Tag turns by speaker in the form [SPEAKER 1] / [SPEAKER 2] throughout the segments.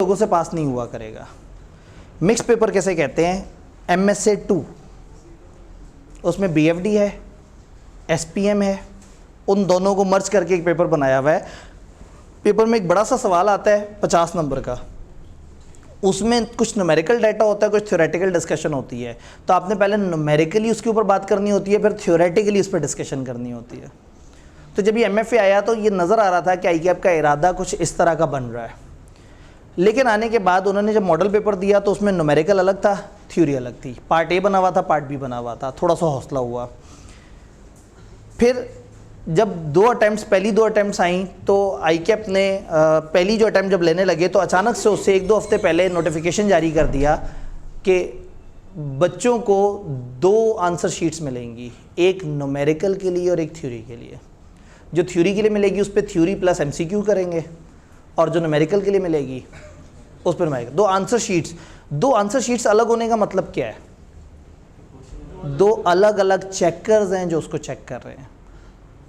[SPEAKER 1] लोगों से पास नहीं हुआ करेगा। मिक्स पेपर कैसे कहते हैं? MSA 2, उसमें BFD है, SPM है, उन दोनों को मर्ज करके एक पेपर बनाया हुआ है। पेपर में एक बड़ा सा सवाल आता है 50 नंबर का, उसमें कुछ न्यूमेरिकल डाटा होता है, कुछ थ्योरेटिकल डिस्कशन होती है। तो आपने पहले न्यूमेरिकली उसके ऊपर बात करनी होती है, फिर थ्योरेटिकली उस पर डिस्कशन करनी होती है। तो जब ये MFA आया तो ये नज़र आ रहा था कि ICAP का इरादा कुछ इस तरह का बन रहा है, लेकिन आने के बाद उन्होंने जब मॉडल पेपर दिया तो उसमें न्यूमेरिकल अलग था, थ्योरी अलग थी। पार्ट A बना हुआ था, पार्ट B बना हुआ था, थोड़ा सा हौसला हुआ। फिर जब पहली दो अटैम्प्ट्स आई तो ICAP ने पहली जो अटैम्प्ट जब लेने लगे तो अचानक से उससे 1-2 हफ्ते पहले नोटिफिकेशन जारी कर दिया कि बच्चों को 2 आंसर शीट्स मिलेंगी, एक न्यूमेरिकल के लिए और एक थ्योरी के लिए। जो थ्योरी के लिए मिलेगी उस पर थ्योरी प्लस MCQ करेंगे, और जो न्यूमेरिकल के लिए मिलेगी उस पर न्यूमेरिकल। 2 आंसर शीट्स अलग होने का मतलब क्या है? 2 अलग अलग चेकर्स हैं जो उसको चेक कर रहे हैं,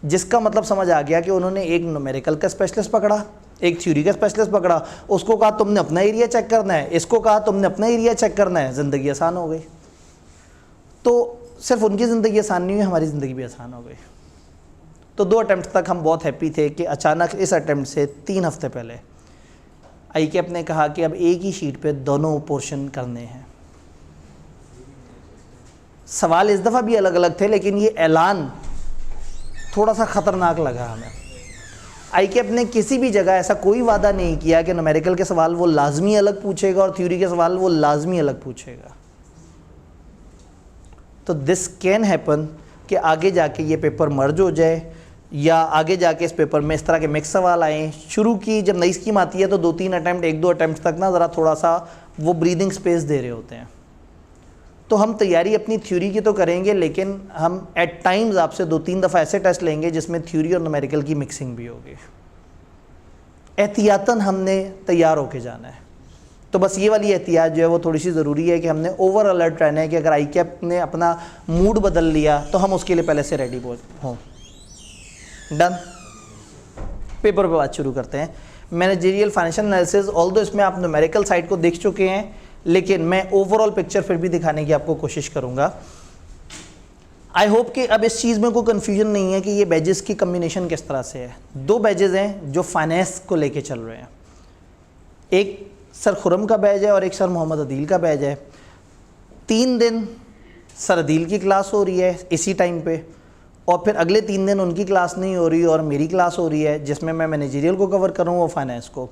[SPEAKER 1] जिसका मतलब समझ आ गया कि उन्होंने एक न्यूमेरिकल का स्पेशलिस्ट पकड़ा, एक थ्योरी का स्पेशलिस्ट पकड़ा, उसको कहा तुमने अपना एरिया चेक करना है, इसको कहा तुमने अपना एरिया चेक करना है, ज़िंदगी आसान हो गई। तो सिर्फ उनकी ज़िंदगी आसान नहीं हुई, हमारी ज़िंदगी भी आसान हो गई। तो 2 अटैम्प्ट तक हम बहुत हैप्पी थे कि अचानक इस अटैम्प्ट से 3 हफ्ते पहले ICAP ने कहा कि अब एक ही शीट पे दोनों पोर्शन करने हैं। सवाल इस दफ़ा भी अलग अलग थे, लेकिन ये ऐलान थोड़ा सा ख़तरनाक लगा हमें। ICAP ने किसी भी जगह ऐसा कोई वादा नहीं किया कि न्यूमेरिकल के सवाल वो लाजमी अलग पूछेगा और थ्योरी के सवाल वो लाजमी अलग पूछेगा। तो दिस कैन हैपन कि आगे जाके ये पेपर मर्ज हो जाए, या आगे जाके इस पेपर में इस तरह के मिक्स सवाल आए। शुरू की जब नई स्कीम आती है तो 2-3 अटैम्प्ट, 1-2 अटैम्प्ट तक ना ज़रा थोड़ा सा वो ब्रीदिंग स्पेस दे रहे होते हैं। तो हम तैयारी अपनी थ्योरी की तो करेंगे, लेकिन हम एट टाइम्स आपसे 2-3 दफ़ा ऐसे टेस्ट लेंगे जिसमें थ्योरी और न्यूमेरिकल की मिक्सिंग भी होगी। एहतियातन हमने तैयार होके जाना है। तो बस ये वाली एहतियात जो है वो थोड़ी सी ज़रूरी है कि हमने ओवर अलर्ट रहना है कि अगर ICAP ने अपना मूड बदल लिया तो हम उसके लिए पहले से रेडी हों। डन। पेपर पे बात शुरू करते हैं। मैनेजरियल फाइनेंशियल एनालिसिस, ऑल्दो इसमें आप न्यूमेरिकल साइड को देख चुके हैं, लेकिन मैं ओवरऑल पिक्चर फिर भी दिखाने की आपको कोशिश करूंगा। आई होप कि अब इस चीज़ में कोई कन्फ्यूजन नहीं है कि ये बैजेस की कम्बिनेशन किस तरह से है। 2 बैजेस हैं जो फाइनेंस को लेके चल रहे हैं, एक सर खुरम का बैच है और एक सर मोहम्मद अदील का बैच है। 3 दिन सर अदील की क्लास हो रही है इसी टाइम पे, और फिर अगले 3 दिन उनकी क्लास नहीं हो रही और मेरी क्लास हो रही है, जिसमें मैं मैनेजरियल को कवर कर रहा हूँ और फाइनेंस को।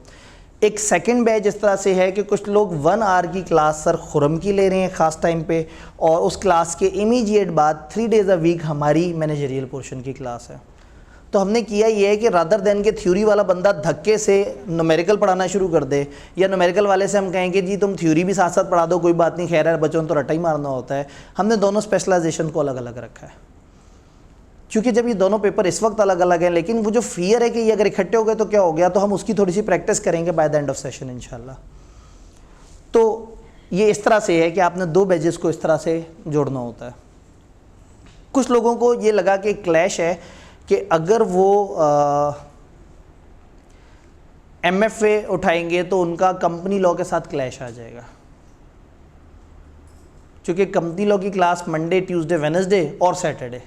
[SPEAKER 1] एक सेकंड बैच इस तरह से है कि कुछ लोग 1 आवर की क्लास सर खुरम की ले रहे हैं ख़ास टाइम पे, और उस क्लास के इमीडिएट बाद 3 डेज़ अ वीक हमारी मैनेजरियल पोर्शन की क्लास है। तो हमने किया ये है कि रादर देन के थ्योरी वाला बंदा धक्के से न्यूमेरिकल पढ़ाना शुरू कर दे, या न्यूमेरिकल वाले से हम कहें कि जी तुम थ्योरी भी साथ साथ पढ़ा दो, कोई बात नहीं, खैर है बच्चों तो रट्टा ही मारना होता है। हमने दोनों स्पेशलाइजेशन को अलग अलग रखा है, क्योंकि जब ये दोनों पेपर इस वक्त अलग अलग हैं, लेकिन वो जो फियर है कि ये अगर इकट्ठे हो गए तो क्या हो गया, तो हम उसकी थोड़ी सी प्रैक्टिस करेंगे by the end of session इंशाल्लाह। तो ये इस तरह से है कि आपने 2 बैचेस को इस तरह से जोड़ना होता है। कुछ लोगों को ये लगा कि क्लैश है कि अगर वो MFA उठाएंगे तो उनका कंपनी लॉ के साथ क्लैश आ जाएगा, क्योंकि कंपनी लॉ की क्लास मंडे, ट्यूसडे, वेडनेसडे और सैटरडे,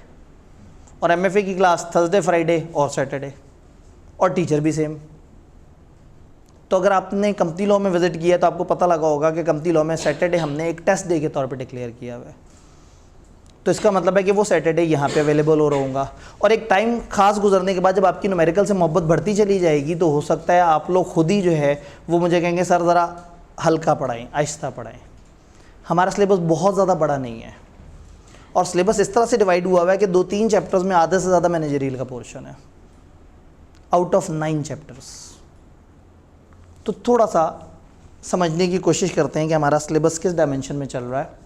[SPEAKER 1] और MFA की क्लास थर्सडे, फ्राइडे और सैटरडे, और टीचर भी सेम। तो अगर आपने कंपनी लॉ में विजिट किया तो आपको पता लगा होगा कि कंपनी लॉ में सैटरडे हमने एक टेस्ट डे के तौर पे डिक्लेयर किया हुआ है। तो इसका मतलब है कि वो सैटरडे यहाँ पे अवेलेबल हो रहूँगा, और एक टाइम खास गुजरने के बाद जब आपकी न्यूमेरिकल से मोहब्बत बढ़ती चली जाएगी तो हो सकता है आप लोग खुद ही जो है वो मुझे कहेंगे सर ज़रा हल्का पढ़ाएँ, आहिस्ता पढ़ाएँ। हमारा सिलेबस बहुत ज़्यादा बड़ा नहीं है, और सिलेबस इस तरह से डिवाइड हुआ है कि 2-3 चैप्टर्स में आधे से ज़्यादा मैनेजरियल का पोर्शन है आउट ऑफ 9 चैप्टर्स। तो थोड़ा सा समझने की कोशिश करते हैं कि हमारा सिलेबस किस डायमेंशन में चल रहा है।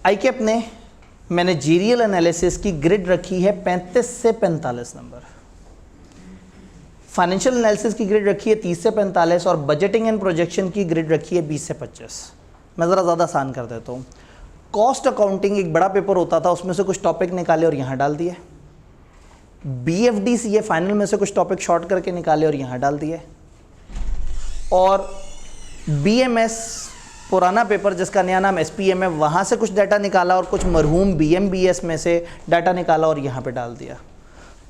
[SPEAKER 1] ICAP ने मैनेजरियल एनालिसिस की ग्रिड रखी है 35 से 45 नंबर, फाइनेंशियल एनालिसिस की ग्रिड रखी है 30 से 45, और बजटिंग एंड प्रोजेक्शन की ग्रिड रखी है 20 से 25। मैं ज़रा ज़्यादा आसान कर देता हूँ। कॉस्ट अकाउंटिंग एक बड़ा पेपर होता था, उसमें से कुछ टॉपिक निकाले और यहाँ डाल दिए। BFD से ये फाइनल में से कुछ टॉपिक शॉर्ट करके निकाले और यहाँ डाल दिए, और BMS पुराना पेपर जिसका नया नाम SPM है वहाँ से कुछ डाटा निकाला और कुछ मरहूम BMBS में से डाटा निकाला और यहाँ पे डाल दिया।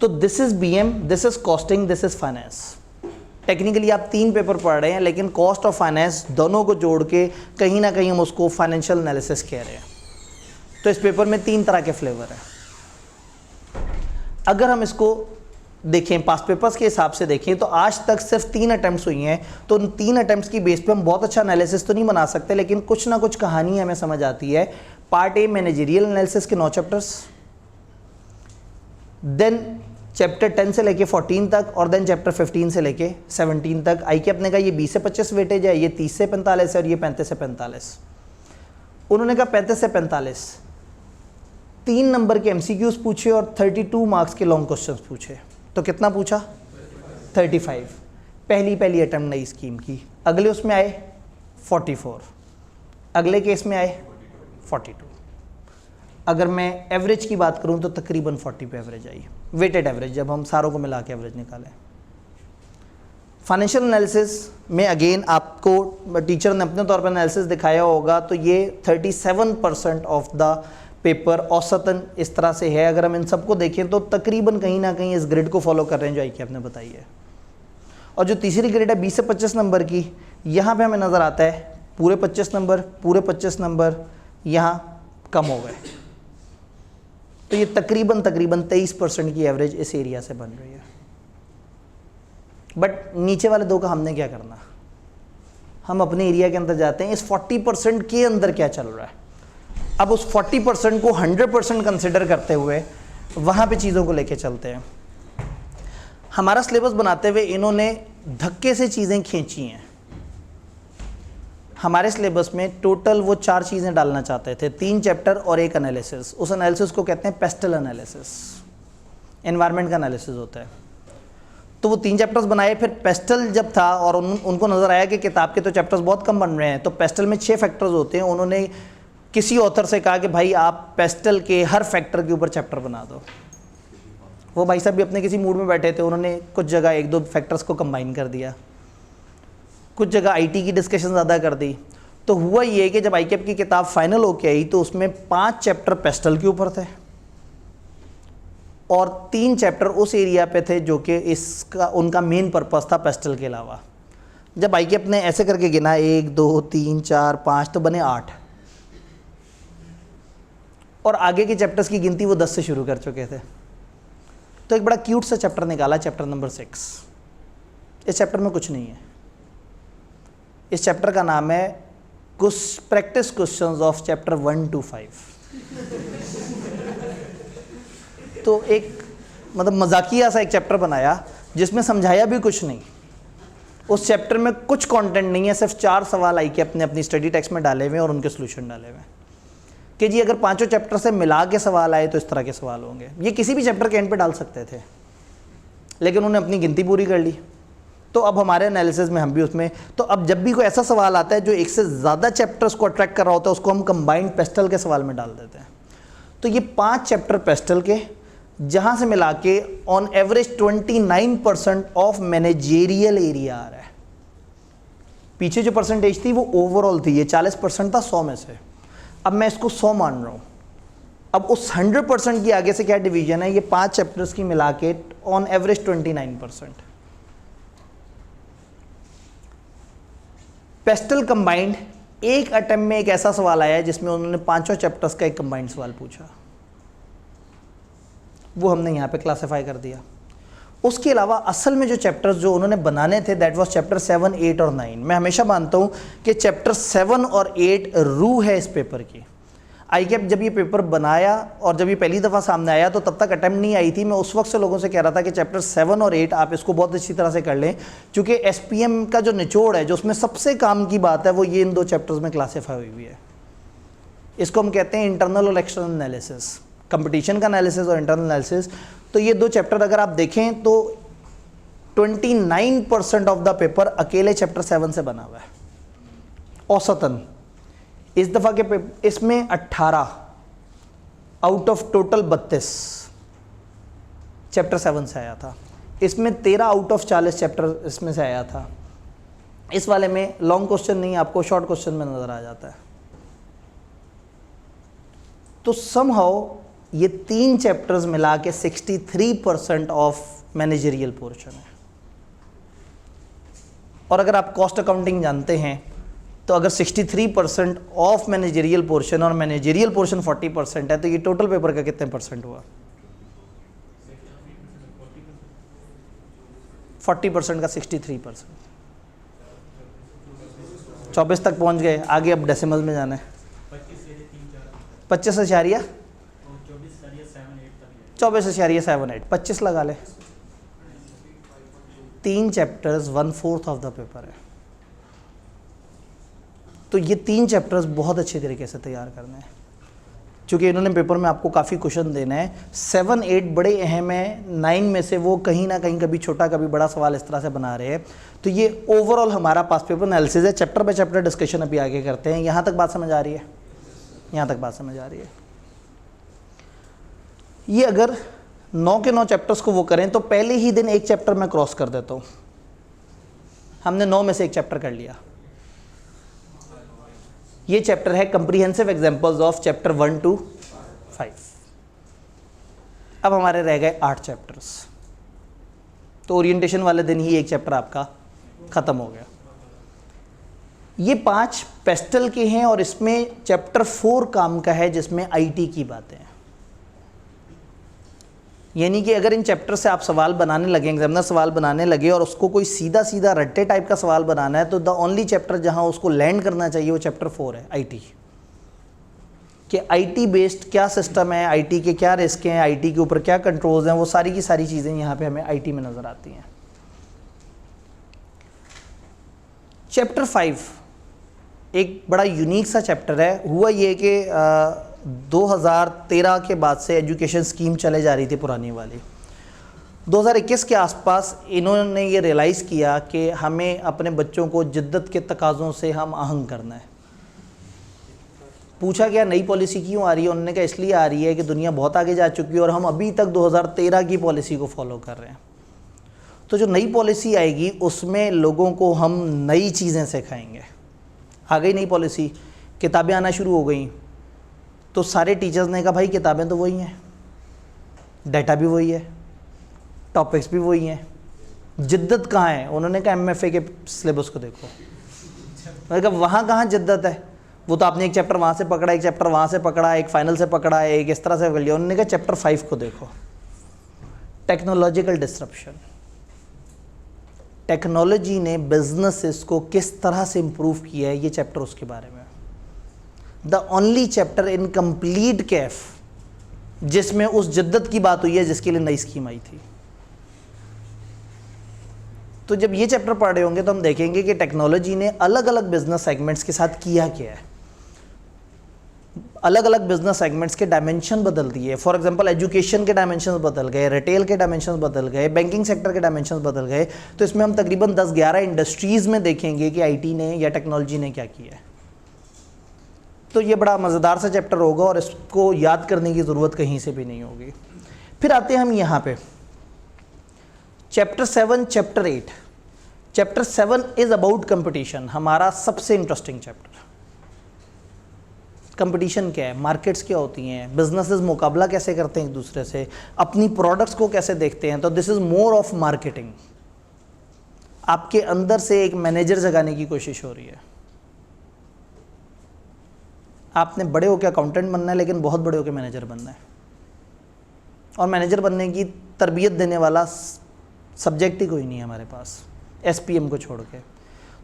[SPEAKER 1] तो this is BM, this is costing, this is finance. Technically आप 3 पेपर पढ़ रहे हैं, लेकिन कॉस्ट और फाइनेंस दोनों को जोड़ के कहीं ना कहीं हम उसको फाइनेंशियल एनालिसिस कह रहे हैं। तो इस पेपर में 3 तरह के फ्लेवर हैं। अगर हम इसको देखें पास्ट पेपर्स के हिसाब से देखें तो आज तक सिर्फ 3 अटेम्प्ट्स हुई हैं। तो उन 3 अटेम्प्ट्स की बेस पे हम बहुत अच्छा एनालिसिस तो नहीं बना सकते, लेकिन कुछ ना कुछ कहानी हमें समझ आती है। पार्ट ए मैनेजरियल एनालिसिस के 9 चैप्टर्स, देन चैप्टर 10 से लेके 14 तक, और देन चैप्टर 15 से लेके 17 तक। ICAP ने कहा ये 20 से 25 वेटेज है, ये 30 से 45 है, और ये 35 से 45। उन्होंने कहा 35 से 45 3 नंबर के MCQs पूछे और 32 मार्क्स के लॉन्ग क्वेश्चंस पूछे। तो कितना पूछा? 35। पहली अटेम्प्ट नई स्कीम की। अगले उसमें आए 44, अगले केस में आए 42। अगर मैं एवरेज की बात करूं तो तकरीबन 40 पे एवरेज आई, वेटेड एवरेज, जब हम सारों को मिला के एवरेज निकालें। फाइनेंशियल एनालिसिस में अगेन आपको टीचर ने अपने तौर पर एनालिसिस दिखाया होगा, तो ये 37% ऑफ द पेपर औसतन इस तरह से है। अगर हम इन सबको देखें तो तकरीबन कहीं ना कहीं इस ग्रिड को फॉलो कर रहे हैं जो ICAP ने बताई है। और जो तीसरी ग्रिड है 20 से 25 नंबर की, यहाँ पे हमें नज़र आता है पूरे 25 नंबर, पूरे 25 नंबर यहाँ कम हो गए। तो ये तकरीबन 23% की एवरेज इस एरिया से बन रही है। बट नीचे वाले 2 का हमने क्या करना? हम अपने एरिया के अंदर जाते हैं, इस 40% के अंदर क्या चल रहा है। अब उस 40% को 100% कंसिडर करते हुए वहाँ पे चीज़ों को लेके चलते हैं। हमारा सिलेबस बनाते हुए इन्होंने धक्के से चीज़ें खींची हैं। हमारे सिलेबस में टोटल वो 4 चीज़ें डालना चाहते थे, 3 चैप्टर और 1 एनालिसिस। उस एनालिसिस को कहते हैं पेस्टल एनालिसिस, एनवायरनमेंट का एनालिसिस होता है। तो वो 3 चैप्टर्स बनाए। फिर पेस्टल जब था और उनको नज़र आया कि किताब के तो चैप्टर्स बहुत कम बन रहे हैं, तो पेस्टल में 6 फैक्टर्स होते हैं। उन्होंने किसी ऑथर से कहा कि भाई आप पेस्टल के हर फैक्टर के ऊपर चैप्टर बना दो। वो भाई साहब भी अपने किसी मूड में बैठे थे, उन्होंने कुछ जगह 1-2 फैक्टर्स को कंबाइन कर दिया, कुछ जगह IT की डिस्कशन ज़्यादा कर दी। तो हुआ ये कि जब ICAP की किताब फाइनल होके आई तो उसमें 5 चैप्टर पेस्टल के ऊपर थे और 3 चैप्टर उस एरिया पे थे जो कि इसका उनका मेन पर्पस था पेस्टल के अलावा। जब ICAP ने ऐसे करके गिना 1 2 3 4 5 तो बने 8, और आगे के चैप्टर्स की गिनती वो 10 से शुरू कर चुके थे। तो एक बड़ा क्यूट सा चैप्टर निकाला, चैप्टर नंबर 6। इस चैप्टर में कुछ नहीं है। इस चैप्टर का नाम है practice questions of chapter 1 to 5। तो एक मतलब मजाकिया सा एक चैप्टर बनाया जिसमें समझाया भी कुछ नहीं। उस चैप्टर में कुछ कंटेंट नहीं है, सिर्फ 4 सवाल ICAP ने अपनी स्टडी टेक्स्ट में डाले हुए हैं और उनके सोल्यूशन डाले हुए हैं कि जी अगर 5 चैप्टर से मिला के सवाल आए तो इस तरह के सवाल होंगे। ये किसी भी चैप्टर के एंड पे डाल सकते थे, लेकिन उन्होंने अपनी गिनती पूरी कर ली। तो अब हमारे एनालिसिस में हम भी उसमें, तो अब जब भी कोई ऐसा सवाल आता है जो एक से ज़्यादा चैप्टर्स को अट्रैक्ट कर रहा होता है, उसको हम कंबाइंड पेस्टल के सवाल में डाल देते हैं। तो ये 5 चैप्टर पेस्टल के, जहाँ से मिला के on average 29% of managerial area आ रहा है। पीछे जो परसेंटेज थी वो ओवरऑल थी, ये 40% था 100 में से। अब मैं इसको 100 मान रहा हूँ। अब उस 100% की आगे से क्या डिवीजन है, ये 5 चैप्टर्स की मिला के ऑन एवरेज 29%। पेस्टल कंबाइंड, एक अटेम्प्ट में एक ऐसा सवाल आया है जिसमें उन्होंने 5 चैप्टर्स का एक कंबाइंड सवाल पूछा, वो हमने यहाँ पे क्लासिफाई कर दिया। उसके अलावा असल में जो चैप्टर्स जो उन्होंने बनाने थे दैट वाज चैप्टर 7, 8 और 9। मैं हमेशा मानता हूँ कि चैप्टर 7 और 8 रूह है इस पेपर की। ICAP जब ये पेपर बनाया और जब ये पहली दफ़ा सामने आया तो तब तक अटेम्प्ट नहीं आई थी। मैं उस वक्त से लोगों से कह रहा था कि चैप्टर 7 और 8 आप इसको बहुत अच्छी तरह से कर लें, क्योंकि SPM का जो निचोड़ है, जो उसमें सबसे काम की बात है, वो ये इन 2 चैप्टर्स में क्लासीफाई हुई है। इसको हम कहते हैं इंटरनल और एक्सटर्नल एनालिसिस, कंपटीशन का एनालिसिस और इंटरनल एनालिसिस। तो ये 2 चैप्टर अगर आप देखें तो 29% ऑफ द पेपर अकेले चैप्टर 7 से बना हुआ है औसतन। इस दफ़ा के इसमें 18 आउट ऑफ टोटल 32 चैप्टर 7 से आया था। इसमें 13 आउट ऑफ 40 चैप्टर इसमें से आया था। इस वाले में लॉन्ग क्वेश्चन नहीं, आपको शॉर्ट क्वेश्चन में नज़र आ जाता है। तो समहाउ ये 3 चैप्टर्स मिला के 63% ऑफ मैनेजरियल पोर्शन है। और अगर आप कॉस्ट अकाउंटिंग जानते हैं तो अगर 63% ऑफ मैनेजरियल पोर्शन और मैनेजरियल पोर्शन 40% है तो ये टोटल पेपर का कितने परसेंट हुआ? 40% का 63%, 24 तक पहुंच गए। आगे अब डेसिमल में जाना है। 25.7 24.78 25 लगा ले। 3 चैप्टर्स 1/4 ऑफ द पेपर है। तो ये 3 चैप्टर्स बहुत अच्छे तरीके से तैयार करने हैं, क्योंकि इन्होंने पेपर में आपको काफ़ी क्वेश्चन देना है। 7, 8 बड़े अहम है, 9 में से वो कहीं ना कहीं कभी छोटा कभी बड़ा सवाल इस तरह से बना रहे हैं। तो ये ओवरऑल हमारा पास पेपर एनालिसिस है। चैप्टर बाय चैप्टर डिस्कशन अभी आगे करते हैं। यहाँ तक बात समझ आ रही है? यहाँ तक बात समझ आ रही है? ये अगर 9 के 9 चैप्टर्स को वो करें तो पहले ही दिन एक चैप्टर मैं क्रॉस कर देता हूँ। हमने 9 में से एक चैप्टर कर लिया। ये चैप्टर है comprehensive examples of chapter 1 to 5। अब हमारे रह गए 8 चैप्टर्स। तो ओरिएंटेशन वाले दिन ही एक चैप्टर आपका खत्म हो गया। ये 5 पेस्टल के हैं और इसमें चैप्टर 4 काम का है, जिसमें आईटी की बातें हैं। यानी कि अगर इन चैप्टर से आप सवाल बनाने लगे, एग्जामिनर सवाल बनाने लगे और उसको कोई सीधा सीधा रट्टे टाइप का सवाल बनाना है, तो द ओनली चैप्टर जहां उसको लैंड करना चाहिए वो चैप्टर 4 है, आईटी। कि आईटी बेस्ड क्या सिस्टम है, आईटी के क्या रिस्क हैं, आईटी के ऊपर क्या कंट्रोल्स हैं, वो सारी की सारी चीज़ें यहाँ पे हमें आईटी में नज़र आती हैं। चैप्टर 5 एक बड़ा यूनिक सा चैप्टर है। हुआ ये कि 2013 के बाद से एजुकेशन स्कीम चले जा रही थी पुरानी वाली। 2021 के आसपास इन्होंने ये रियलाइज़ किया कि हमें अपने बच्चों को जिद्दत के तकाज़ों से हम आहंग करना है। पूछा गया नई पॉलिसी क्यों आ रही है? उन्होंने कहा इसलिए आ रही है कि दुनिया बहुत आगे जा चुकी है और हम अभी तक 2013 की पॉलिसी को फॉलो कर रहे हैं। तो जो नई पॉलिसी आएगी उसमें लोगों को हम नई चीज़ें सिखाएंगे। आ गई नई पॉलिसी, किताबें आना शुरू हो गई, तो सारे टीचर्स ने कहा भाई किताबें तो वही हैं, डाटा भी वही है, टॉपिक्स भी वही हैं, जिद्दत कहाँ है? उन्होंने कहा एमएफए के सिलेबस को देखो। मैंने कहा वहाँ कहाँ जिद्दत है? वो तो आपने एक चैप्टर वहाँ से पकड़ा, एक चैप्टर वहाँ से पकड़ा, एक फाइनल से पकड़ा, एक इस तरह से कर लिया। उन्होंने कहा चैप्टर 5 को देखो, टेक्नोलॉजिकल डिस्रप्शन। टेक्नोलॉजी ने बिजनेसेस को किस तरह से इम्प्रूव किया है, ये चैप्टर उसके बारे में। The only chapter in complete Kaif जिसमें उस जिद्दत की बात हुई है जिसके लिए नई स्कीम आई थी। तो जब ये चैप्टर पढ़ रहे होंगे तो हम देखेंगे कि टेक्नोलॉजी ने अलग अलग बिजनेस सेगमेंट्स के साथ किया क्या है। अलग अलग बिजनेस सेगमेंट्स के डायमेंशन बदल दिए। फॉर एग्जांपल एजुकेशन के डायमेंशन बदल गए, रिटेल के डायमेंशन बदल गए, बैंकिंग सेक्टर के डायमेंशन बदल गए। तो इसमें हम तकरीबन 10-11 इंडस्ट्रीज़ में देखेंगे कि आईटी ने या टेक्नोलॉजी ने क्या किया है। तो ये बड़ा मज़ेदार सा चैप्टर होगा और इसको याद करने की ज़रूरत कहीं से भी नहीं होगी। फिर आते हैं हम यहाँ पे chapter 7, chapter 8। Chapter 7 is about competition, हमारा सबसे इंटरेस्टिंग चैप्टर। कंपटीशन क्या है, मार्केट्स क्या होती हैं, बिजनेसेस मुकाबला कैसे करते हैं एक दूसरे से, अपनी प्रोडक्ट्स को कैसे देखते हैं। तो this is more of marketing. आपके अंदर से एक मैनेजर जगाने की कोशिश हो रही है। आपने बड़े होकर अकाउंटेंट बनना है, लेकिन बहुत बड़े होकर मैनेजर बनना है। और मैनेजर बनने की तरबियत देने वाला सब्जेक्ट ही कोई नहीं है हमारे पास, एसपीएम को छोड़ के।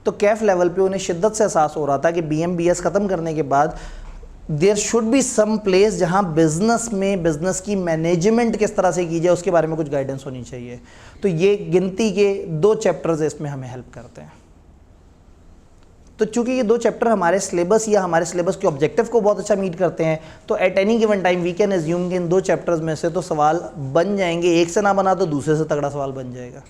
[SPEAKER 1] तो कैफ लेवल पे उन्हें शिद्दत से एहसास हो रहा था कि बीएमबीएस ख़त्म करने के बाद there should be some place जहाँ बिज़नेस में बिज़नेस की मैनेजमेंट किस तरह से की जाए उसके बारे में कुछ गाइडेंस होनी चाहिए। तो ये गिनती के 2 चैप्टर्स इसमें हमें हेल्प करते हैं। तो चूंकि ये 2 चैप्टर हमारे सिलेबस या हमारे सिलेबस के ऑब्जेक्टिव को बहुत अच्छा मीट करते हैं, तो at any given time we can assume कि इन 2 चैप्टर्स में से तो सवाल बन जाएंगे। एक से ना बना तो दूसरे से तगड़ा सवाल बन जाएगा।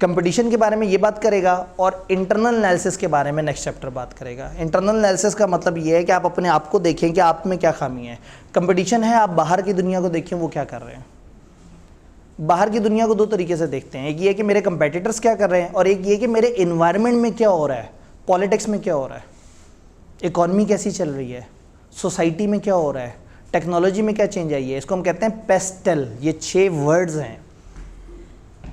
[SPEAKER 1] कंपटीशन के बारे में ये बात करेगा और इंटरनल एनालिसिस के बारे में नेक्स्ट चैप्टर बात करेगा। इंटरनल एनालिसिस का मतलब ये है कि आप अपने आप को देखें कि आप में क्या खामी है। कंपटीशन है, आप बाहर की दुनिया को देखें वो क्या कर रहे हैं। बाहर की दुनिया को दो तरीके से देखते हैं, एक ये कि मेरे कंपेटिटर्स क्या कर रहे हैं और एक ये कि मेरे इन्वायरमेंट में क्या हो रहा है, पॉलिटिक्स में क्या हो रहा है, इकॉनमी कैसी चल रही है, सोसाइटी में क्या हो रहा है, टेक्नोलॉजी में क्या चेंज आई है। इसको हम कहते हैं पेस्टल। ये 6 वर्ड्स हैं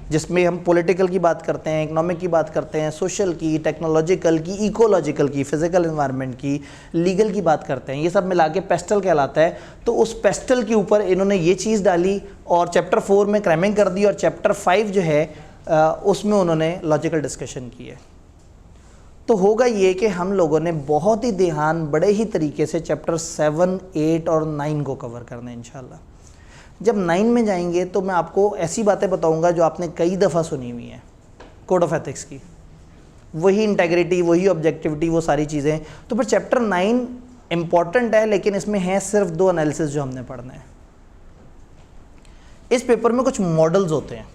[SPEAKER 1] जिसमें हम पॉलिटिकल की बात करते हैं, इकोनॉमिक की बात करते हैं, सोशल की, टेक्नोलॉजिकल की, इकोलॉजिकल की, फिजिकल एनवायरनमेंट की, लीगल की बात करते हैं। ये सब मिला के पेस्टल कहलाता है। तो उस पेस्टल के ऊपर इन्होंने ये चीज़ डाली और चैप्टर 4 में क्रैमिंग कर दी और चैप्टर 5 जो है उसमें उन्होंने लॉजिकल डिस्कशन की है। तो होगा ये कि हम लोगों ने बहुत ही ध्यान बड़े ही तरीके से चैप्टर 7, 8 और 9 को कवर करना है इंशाल्लाह। जब 9 में जाएंगे तो मैं आपको ऐसी बातें बताऊंगा जो आपने कई दफ़ा सुनी हुई हैं कोड ऑफ एथिक्स की, वही इंटेग्रिटी, वही ऑब्जेक्टिविटी, वो सारी चीज़ें। तो फिर चैप्टर 9 इम्पॉर्टेंट है, लेकिन इसमें है सिर्फ 2 एनालिसिस जो हमने पढ़ना है। इस पेपर में कुछ मॉडल्स होते हैं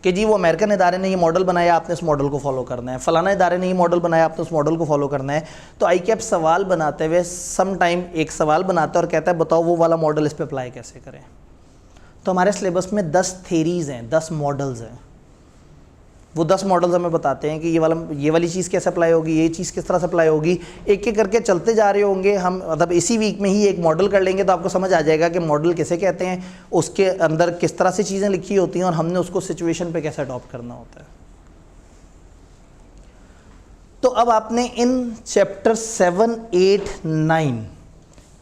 [SPEAKER 1] कि जी वो अमेरिकन इदारे ने ये मॉडल बनाया, आपने इस मॉडल को फॉलो करना है, फलाना इदारे ने ये मॉडल बनाया, आपने उस मॉडल को फॉलो करना है। तो आईकैप सवाल बनाते हुए सम टाइम एक सवाल बनाता है और कहता है बताओ वो वाला मॉडल इस पर अप्लाई कैसे करें। तो हमारे सिलेबस में 10 थेरीज़ हैं, 10 मॉडल्स हैं। वो 10 मॉडल्स हमें बताते हैं कि ये वाली चीज़ कैसे अप्लाई होगी, ये चीज़ किस तरह से अप्लाई होगी। एक एक करके चलते जा रहे होंगे हम, मतलब इसी वीक में ही एक मॉडल कर लेंगे तो आपको समझ आ जाएगा कि मॉडल किसे कहते हैं, उसके अंदर किस तरह से चीज़ें लिखी होती हैं और हमने उसको सिचुएशन पे कैसे अडॉप्ट करना होता है। तो अब आपने इन चैप्टर 7, 8, 9,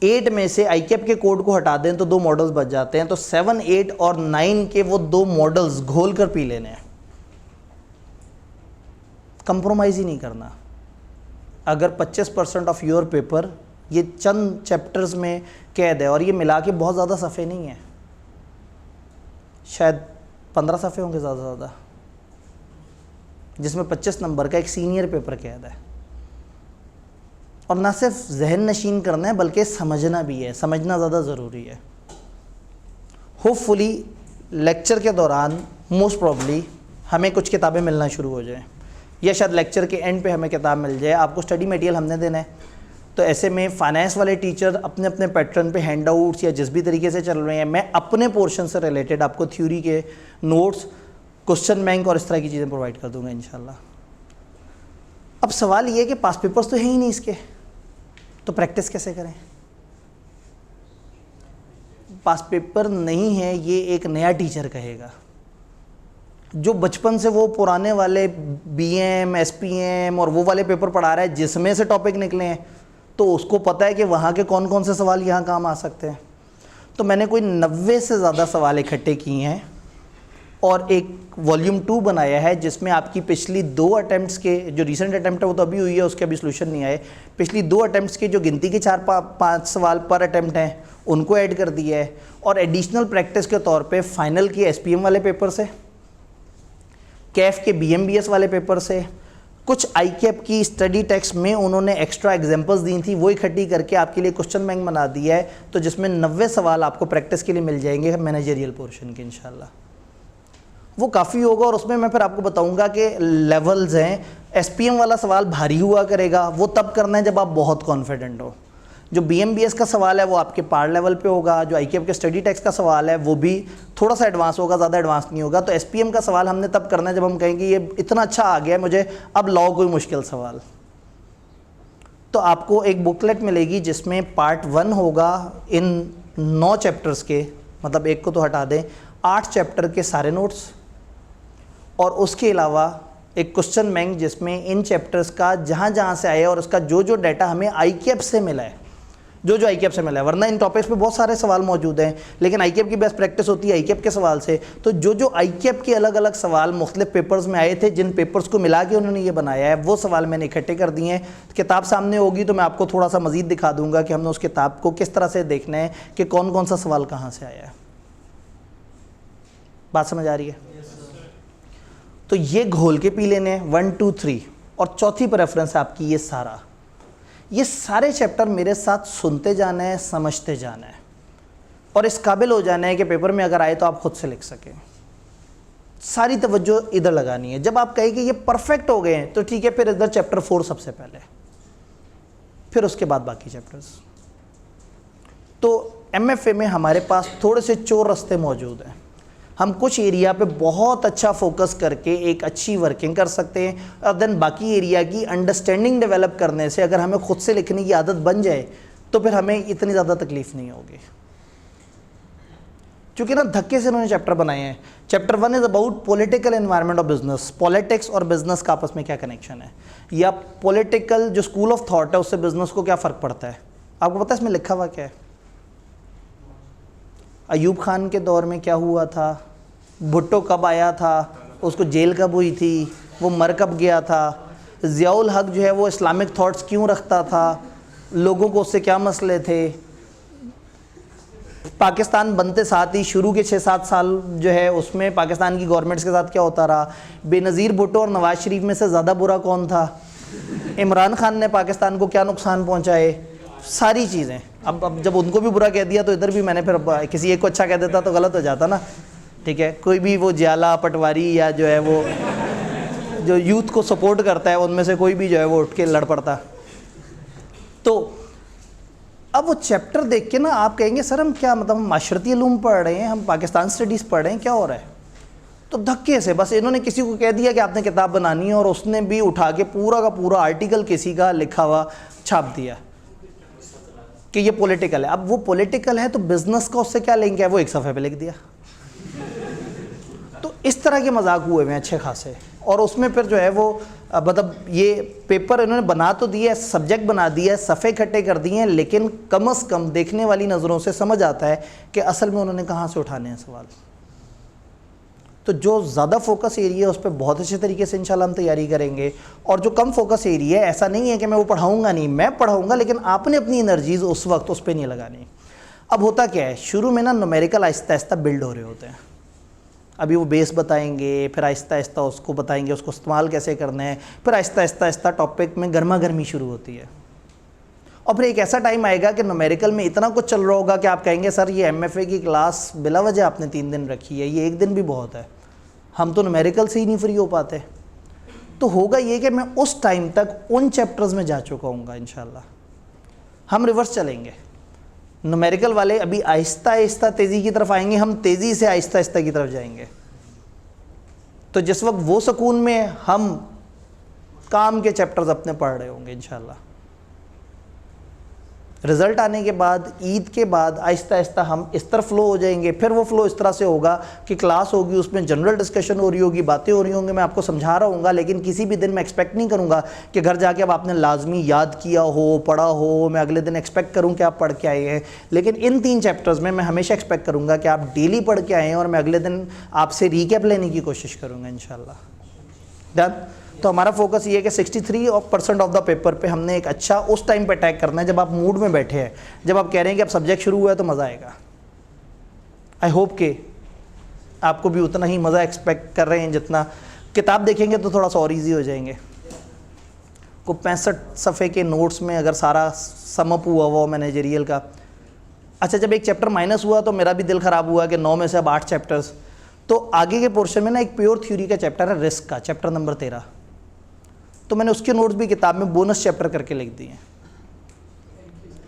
[SPEAKER 1] 8 में से आईकैप के कोड को हटा दें तो 2 मॉडल्स बच जाते हैं। तो 7, 8 और 9 के वो 2 मॉडल्स घोल कर पी लेने हैं, कंप्रोमाइज़ ही नहीं करना। अगर 25% ऑफ योर पेपर ये चंद चैप्टर्स में कैद है, और ये मिला के बहुत ज़्यादा सफ़े नहीं है, शायद 15 सफ़े होंगे ज़्यादा से ज़्यादा, जिसमें 25 नंबर का एक सीनियर पेपर कैद है। और ना सिर्फ जहन नशीन करना है बल्कि समझना भी है, समझना ज़्यादा ज़रूरी है। होपफुली लेक्चर के दौरान मोस्ट प्रॉब्ली हमें कुछ किताबें मिलना शुरू हो जाएं, या शायद लेक्चर के एंड पे हमें किताब मिल जाए। आपको स्टडी मटेरियल हमने देना है, तो ऐसे में फाइनेंस वाले टीचर अपने अपने पैटर्न पे हैंड आउट्स या जिस भी तरीके से चल रहे हैं, मैं अपने पोर्शन से रिलेटेड आपको थ्योरी के नोट्स, क्वेश्चन बैंक और इस तरह की चीज़ें प्रोवाइड कर दूंगा इंशाल्लाह। अब सवाल ये कि पास पेपर्स तो है ही नहीं इसके, तो प्रैक्टिस कैसे करें। पास पेपर नहीं है ये एक नया टीचर कहेगा, जो बचपन से वो पुराने वाले बीएम, एसपीएम और वो वाले पेपर पढ़ा रहा है जिसमें से टॉपिक निकले हैं, तो उसको पता है कि वहाँ के कौन कौन से सवाल यहाँ काम आ सकते हैं। तो मैंने कोई 90 से ज़्यादा सवाल इकट्ठे किए हैं और एक वॉल्यूम 2 बनाया है जिसमें आपकी पिछली 2 अटैम्प्ट्स के, जो रीसेंट अटैम्प्ट है वो तो अभी हुई है, उसके अभी सोल्यूशन नहीं आए, पिछली 2 अटैम्प्ट्स के जो गिनती के 4-5 सवाल पर अटैम्प्ट हैं उनको ऐड कर दिया है। और एडिशनल प्रैक्टिस के तौर पे फाइनल के एसपीएम वाले पेपर से, कैफ के बीएमबीएस वाले पेपर से, कुछ आईकैप की स्टडी टेक्स्ट में उन्होंने एक्स्ट्रा एग्जांपल्स दी थी, वो इकट्ठी करके आपके लिए क्वेश्चन बैंक बना दिया है। तो जिसमें 90 सवाल आपको प्रैक्टिस के लिए मिल जाएंगे मैनेजरियल पोर्शन के इंशाल्लाह। वो काफ़ी होगा और उसमें मैं फिर आपको बताऊंगा कि लेवल्स हैं। एसपीएम वाला सवाल भारी हुआ करेगा, वो तब करना है जब आप बहुत कॉन्फिडेंट हो। जो बीएमबीएस का सवाल है वो आपके पार लेवल पे होगा। जो आईकैप के स्टडी टेक्स्ट का सवाल है वो भी थोड़ा सा एडवांस होगा, ज़्यादा एडवांस नहीं होगा। तो एसपीएम का सवाल हमने तब करना है जब हम कहेंगे ये इतना अच्छा आ गया है मुझे, अब लाओ कोई मुश्किल सवाल। तो आपको एक बुकलेट मिलेगी जिसमें पार्ट 1 होगा इन 9 चैप्टर्स के, मतलब एक को तो हटा दें, 8 चैप्टर के सारे नोट्स, और उसके अलावा एक क्वेश्चन बैंक जिसमें इन चैप्टर्स का जहाँ जहाँ से आया और उसका जो जो डाटा हमें आईकैप से मिला है, जो आईकैप से मिला है, वरना इन टॉपिक्स पे बहुत सारे सवाल मौजूद हैं, लेकिन आईकैप की बेस्ट प्रैक्टिस होती है आईकैप के सवाल से। तो जो आईकैप के अलग अलग सवाल मुख्तलिफ पेपर्स में आए थे, जिन पेपर्स को मिला के उन्होंने ये बनाया है, वो सवाल मैंने इकट्ठे कर दिए हैं। किताब सामने होगी तो मैं आपको थोड़ा सा मज़ीद दिखा दूंगा कि हमने उस किताब को किस तरह से देखना है कि कौन कौन सा सवाल कहाँ से आया है। बात समझ आ रही है? तो ये घोल के पी लेने हैं 1, 2, 3। और चौथी प्रेफरेंस है आपकी ये सारे चैप्टर मेरे साथ सुनते जाना है, समझते जाना है और इस काबिल हो जाना है कि पेपर में अगर आए तो आप खुद से लिख सकें। सारी तवज्जो इधर लगानी है। जब आप कहें कि ये परफेक्ट हो गए हैं तो ठीक है, फिर इधर चैप्टर 4 सबसे पहले, फिर उसके बाद बाकी चैप्टर्स। तो एमएफए में हमारे पास थोड़े से चोर रास्ते मौजूद हैं। हम कुछ एरिया पे बहुत अच्छा फोकस करके एक अच्छी वर्किंग कर सकते हैं, और देन बाकी एरिया की अंडरस्टैंडिंग डेवलप करने से अगर हमें खुद से लिखने की आदत बन जाए तो फिर हमें इतनी ज़्यादा तकलीफ नहीं होगी। क्योंकि ना धक्के से उन्होंने चैप्टर बनाए हैं। Chapter 1 is about political environment of business, politics और बिजनेस का आपस में क्या कनेक्शन है, या पॉलिटिकल जो स्कूल ऑफ थॉट है उससे बिजनेस को क्या फ़र्क पड़ता है। आपको पता है इसमें लिखा हुआ क्या है? अयूब खान के दौर में क्या हुआ था, भुट्टो कब आया था, उसको जेल कब हुई थी, वो मर कब गया था, ज़ियाउल हक जो है वो इस्लामिक थॉट्स क्यों रखता था, लोगों को उससे क्या मसले थे, पाकिस्तान बनते साथ ही शुरू के 6-7 साल जो है उसमें पाकिस्तान की गवर्नमेंट्स के साथ क्या होता रहा, बेनज़ीर भुट्टो और नवाज शरीफ में से ज़्यादा बुरा कौन था, इमरान खान ने पाकिस्तान को क्या नुकसान पहुँचाए, सारी चीज़ें। अब जब उनको भी बुरा कह दिया तो इधर भी मैंने फिर किसी एक को अच्छा कह देता तो गलत हो जाता ना, ठीक है। कोई भी वो जियाला पटवारी या जो है वो जो यूथ को सपोर्ट करता है उनमें से कोई भी जो है वो उठ के लड़ पड़ता। तो अब वो चैप्टर देख के ना आप कहेंगे सर हम क्या, मतलब हम माशरती इल्म पढ़ रहे हैं, हम पाकिस्तान स्टडीज़ पढ़ रहे हैं, क्या हो रहा है। तो धक्के से बस इन्होंने किसी को कह दिया कि आपने किताब बनानी है, और उसने भी उठा के पूरा का पूरा आर्टिकल किसी का लिखा हुआ छाप दिया कि ये पॉलिटिकल है। अब वो पॉलिटिकल है तो बिजनेस का उससे क्या लिंक है, वो एक सफ़े पे लिख दिया। तो इस तरह के मजाक हुए हुए हैं अच्छे खासे, और उसमें फिर जो है वो मतलब ये पेपर इन्होंने बना तो दिया है, सब्जेक्ट बना दिया है, सफ़े इकट्ठे कर दिए हैं, लेकिन कम से कम देखने वाली नज़रों से समझ आता है कि असल में उन्होंने कहाँ से उठाने हैं सवाल। तो जो ज़्यादा फोकस एरिया है उस पर बहुत अच्छे तरीके से इंशाल्लाह हम तैयारी करेंगे, और जो कम फोकस एरिया है ऐसा नहीं है कि मैं वो पढ़ाऊँगा नहीं, मैं पढ़ाऊँगा, लेकिन आपने अपनी एनर्जीज़ उस वक्त उस पर नहीं लगानी। अब होता क्या है, शुरू में ना न्यूमेरिकल आहिस्ता आहिस्ता बिल्ड हो रहे होते हैं। अभी वो बेस बताएंगे, फिर आहिस्ता आहिस्ता उसको बताएंगे उसको इस्तेमाल कैसे करना है, फिर आहिस्ता आहिस्ता आहिस्ता टॉपिक में गर्मा गर्मी शुरू होती है, और फिर एक ऐसा टाइम आएगा कि न्यूमेरिकल में इतना कुछ चल रहा होगा कि आप कहेंगे सर ये MFA की क्लास बिला वजह आपने 3 दिन रखी है, ये 1 दिन भी बहुत है, हम तो न्यूमेरिकल से ही नहीं फ्री हो पाते। तो होगा ये कि मैं उस टाइम तक उन चैप्टर्स में जा चुका हूँगा इंशाल्लाह। हम रिवर्स चलेंगे, न्यूमेरिकल वाले अभी आहिस्ता आहिस्ता तेज़ी की तरफ आएंगे, हम तेज़ी से आहिस्ता आहिस्ता की तरफ जाएंगे। तो जिस वक्त वो सुकून में हम काम के चैप्टर्स अपने पढ़ रहे होंगे इंशाल्लाह, रिज़ल्ट आने के बाद, ईद के बाद आहिस्ता आहिस्ता हम इस तरफ फ्लो हो जाएंगे। फिर वो फ्लो इस तरह से होगा कि क्लास होगी, उसमें जनरल डिस्कशन हो रही होगी, बातें हो रही होंगी, मैं आपको समझा रहा हूँगा, लेकिन किसी भी दिन मैं एक्सपेक्ट नहीं करूँगा कि घर जाके अब आपने लाजमी याद किया हो, पढ़ा हो। मैं अगले दिन एक्सपेक्ट करूँ कि आप पढ़ के आए हैं, लेकिन इन 3 चैप्टर्स में मैं हमेशा एक्सपेक्ट करूँगा कि आप डेली पढ़ के आए हैं, और मैं अगले दिन आपसे रिकैप लेने की कोशिश करूँगा इंशाल्लाह। डन। तो हमारा फोकस ये है कि 63% ऑफ द पेपर पे हमने एक अच्छा उस टाइम पे अटैक करना है जब आप मूड में बैठे हैं, जब आप कह रहे हैं कि अब सब्जेक्ट शुरू हुआ है तो मज़ा आएगा। आई होप कि आपको भी उतना ही मज़ा एक्सपेक्ट कर रहे हैं जितना किताब देखेंगे तो थोड़ा सा और ईजी हो जाएंगे। को 65 सफ़े के नोट्स में अगर सारा समअप हुआ वो मैनेजरियल का, अच्छा जब एक चैप्टर माइनस हुआ तो मेरा भी दिल ख़राब हुआ कि 9 में से अब 8 चैप्टर्स। तो आगे के पोर्शन में ना एक प्योर थ्योरी का चैप्टर है रिस्क का, चैप्टर नंबर 13, तो मैंने उसके नोट्स भी किताब में बोनस चैप्टर करके लिख दिए हैं।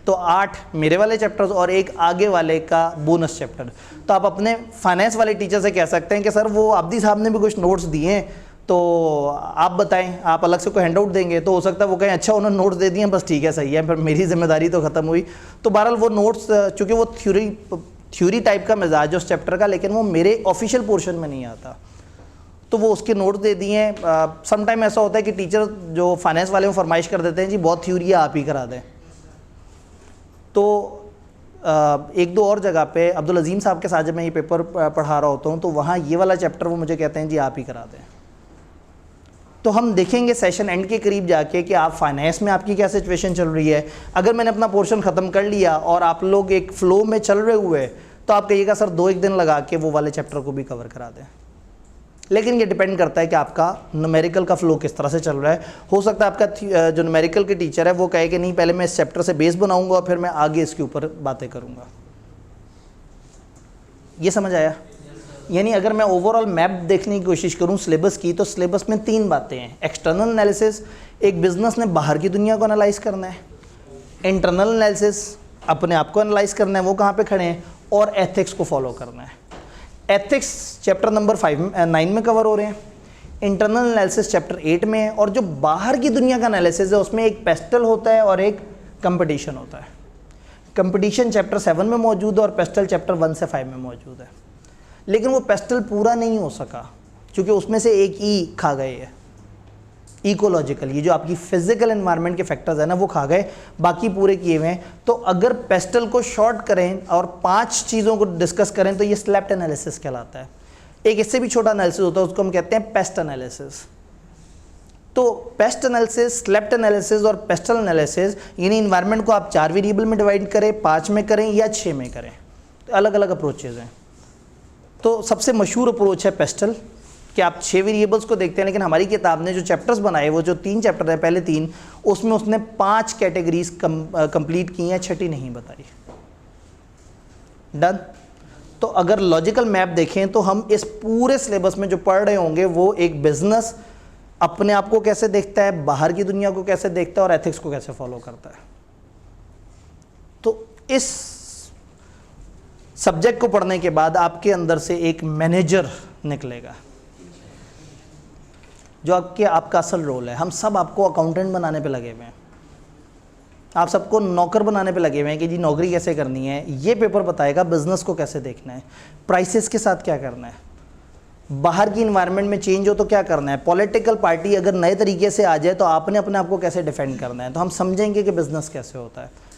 [SPEAKER 1] तो 8 मेरे वाले चैप्टर्स और एक आगे वाले का बोनस चैप्टर। तो आप अपने फाइनेंस वाले टीचर से कह सकते हैं कि सर वो आब्दी साहब ने भी कुछ नोट्स दिए हैं, तो आप बताएं, आप अलग से कोई हैंड आउट देंगे, तो हो सकता है वो कहें अच्छा उन्होंने नोट्स दे दिए बस ठीक है सही है, फिर मेरी जिम्मेदारी तो ख़त्म हुई। तो बहरहाल वो नोट्स, चूँकि वो थ्योरी टाइप का मिजाज है उस चैप्टर का, लेकिन वो मेरे ऑफिशियल पोर्शन में नहीं आता, तो वो उसके नोट्स दे दिए हैं। सम टाइम ऐसा होता है कि टीचर जो फाइनेंस वाले वो फरमाइश कर देते हैं जी बहुत थ्योरी है आप ही करा दें। तो 1-2 और जगह पे अब्दुल अजीम साहब के साथ जब मैं ये पेपर पढ़ा रहा होता हूँ तो वहाँ ये वाला चैप्टर वो मुझे कहते हैं जी आप ही करा दें। तो हम देखेंगे सेशन एंड के करीब जाके कि आप फाइनेंस में आपकी क्या सिचुएशन चल रही है। अगर मैंने अपना पोर्शन ख़त्म कर लिया और आप लोग एक फ़्लो में चल रहे हुए तो आप कहिएगा सर 2-1 दिन लगा के वो वाले चैप्टर को भी कवर करा दें। लेकिन ये डिपेंड करता है कि आपका न्यूमेरिकल का फ़्लो किस तरह से चल रहा है। हो सकता है आपका जो न्यूमेरिकल के टीचर है वो कहे कि नहीं पहले मैं इस चैप्टर से बेस बनाऊंगा और फिर मैं आगे इसके ऊपर बातें करूंगा। ये समझ आया? यानी अगर मैं ओवरऑल मैप देखने की कोशिश करूं सिलेबस की, तो सिलेबस में 3 बातें हैं। एक्सटर्नल एनालिसिस, एक बिज़नेस ने बाहर की दुनिया को एनालाइज करना है। इंटरनल एनालिसिस, अपने आप को एनालाइज करना है वो कहाँ पे खड़े हैं, और एथिक्स को फॉलो करना है। एथिक्स चैप्टर नंबर 9 में कवर हो रहे हैं, इंटरनल एनालिसिस चैप्टर 8 में है, और जो बाहर की दुनिया का एनालिसिस है उसमें एक पेस्टल होता है और एक कंपटीशन होता है। कंपटीशन चैप्टर 7 में मौजूद है और पेस्टल चैप्टर 1 से 5 में मौजूद है। लेकिन वो पेस्टल पूरा नहीं हो सका क्योंकि उसमें से एक ई खा गए है, इकोलॉजिकल, ये जो आपकी फिजिकल एनवायरनमेंट के फैक्टर्स है ना वो खा गए, बाकी पूरे किए हुए हैं। तो अगर पेस्टल को शॉर्ट करें और 5 चीज़ों को डिस्कस करें तो ये स्लैप्ट एनालिसिस कहलाता है। एक इससे भी छोटा एनालिसिस होता है, उसको हम कहते हैं पेस्ट एनालिसिस। तो पेस्ट एनालिसिस, स्लैप्ट एनालिसिस और पेस्टल एनालिसिस, यानी इन्वायरमेंट को आप 4 वेरिएबल में डिवाइड करें, 5 में करें या 6 में करें, तो अलग अलग अप्रोचेज हैं। तो सबसे मशहूर अप्रोच है पेस्टल कि आप 6 वेरिएबल्स को देखते हैं, लेकिन हमारी किताब ने जो चैप्टर्स बनाए, वो जो 3 चैप्टर है, पहले 3, उसमें उसने 5 कैटेगरीज कंप्लीट की हैं, 6ठी नहीं बताई। डन। तो अगर लॉजिकल मैप देखें तो हम इस पूरे सिलेबस में जो पढ़ रहे होंगे वो एक बिजनेस अपने आप को कैसे देखता है, बाहर की दुनिया को कैसे देखता है और एथिक्स को कैसे फॉलो करता है। तो इस सब्जेक्ट को पढ़ने के बाद आपके अंदर से एक मैनेजर निकलेगा जो आपका असल रोल है। हम सब आपको अकाउंटेंट बनाने पे लगे हुए हैं, आप सबको नौकर बनाने पे लगे हुए हैं कि जी नौकरी कैसे करनी है, ये पेपर बताएगा बिजनेस को कैसे देखना है, प्राइसेस के साथ क्या करना है, बाहर की इन्वायरमेंट में चेंज हो तो क्या करना है, पॉलिटिकल पार्टी अगर नए तरीके से आ जाए तो आपने अपने आप को कैसे डिफेंड करना है, तो हम समझेंगे कि बिजनेस कैसे होता है।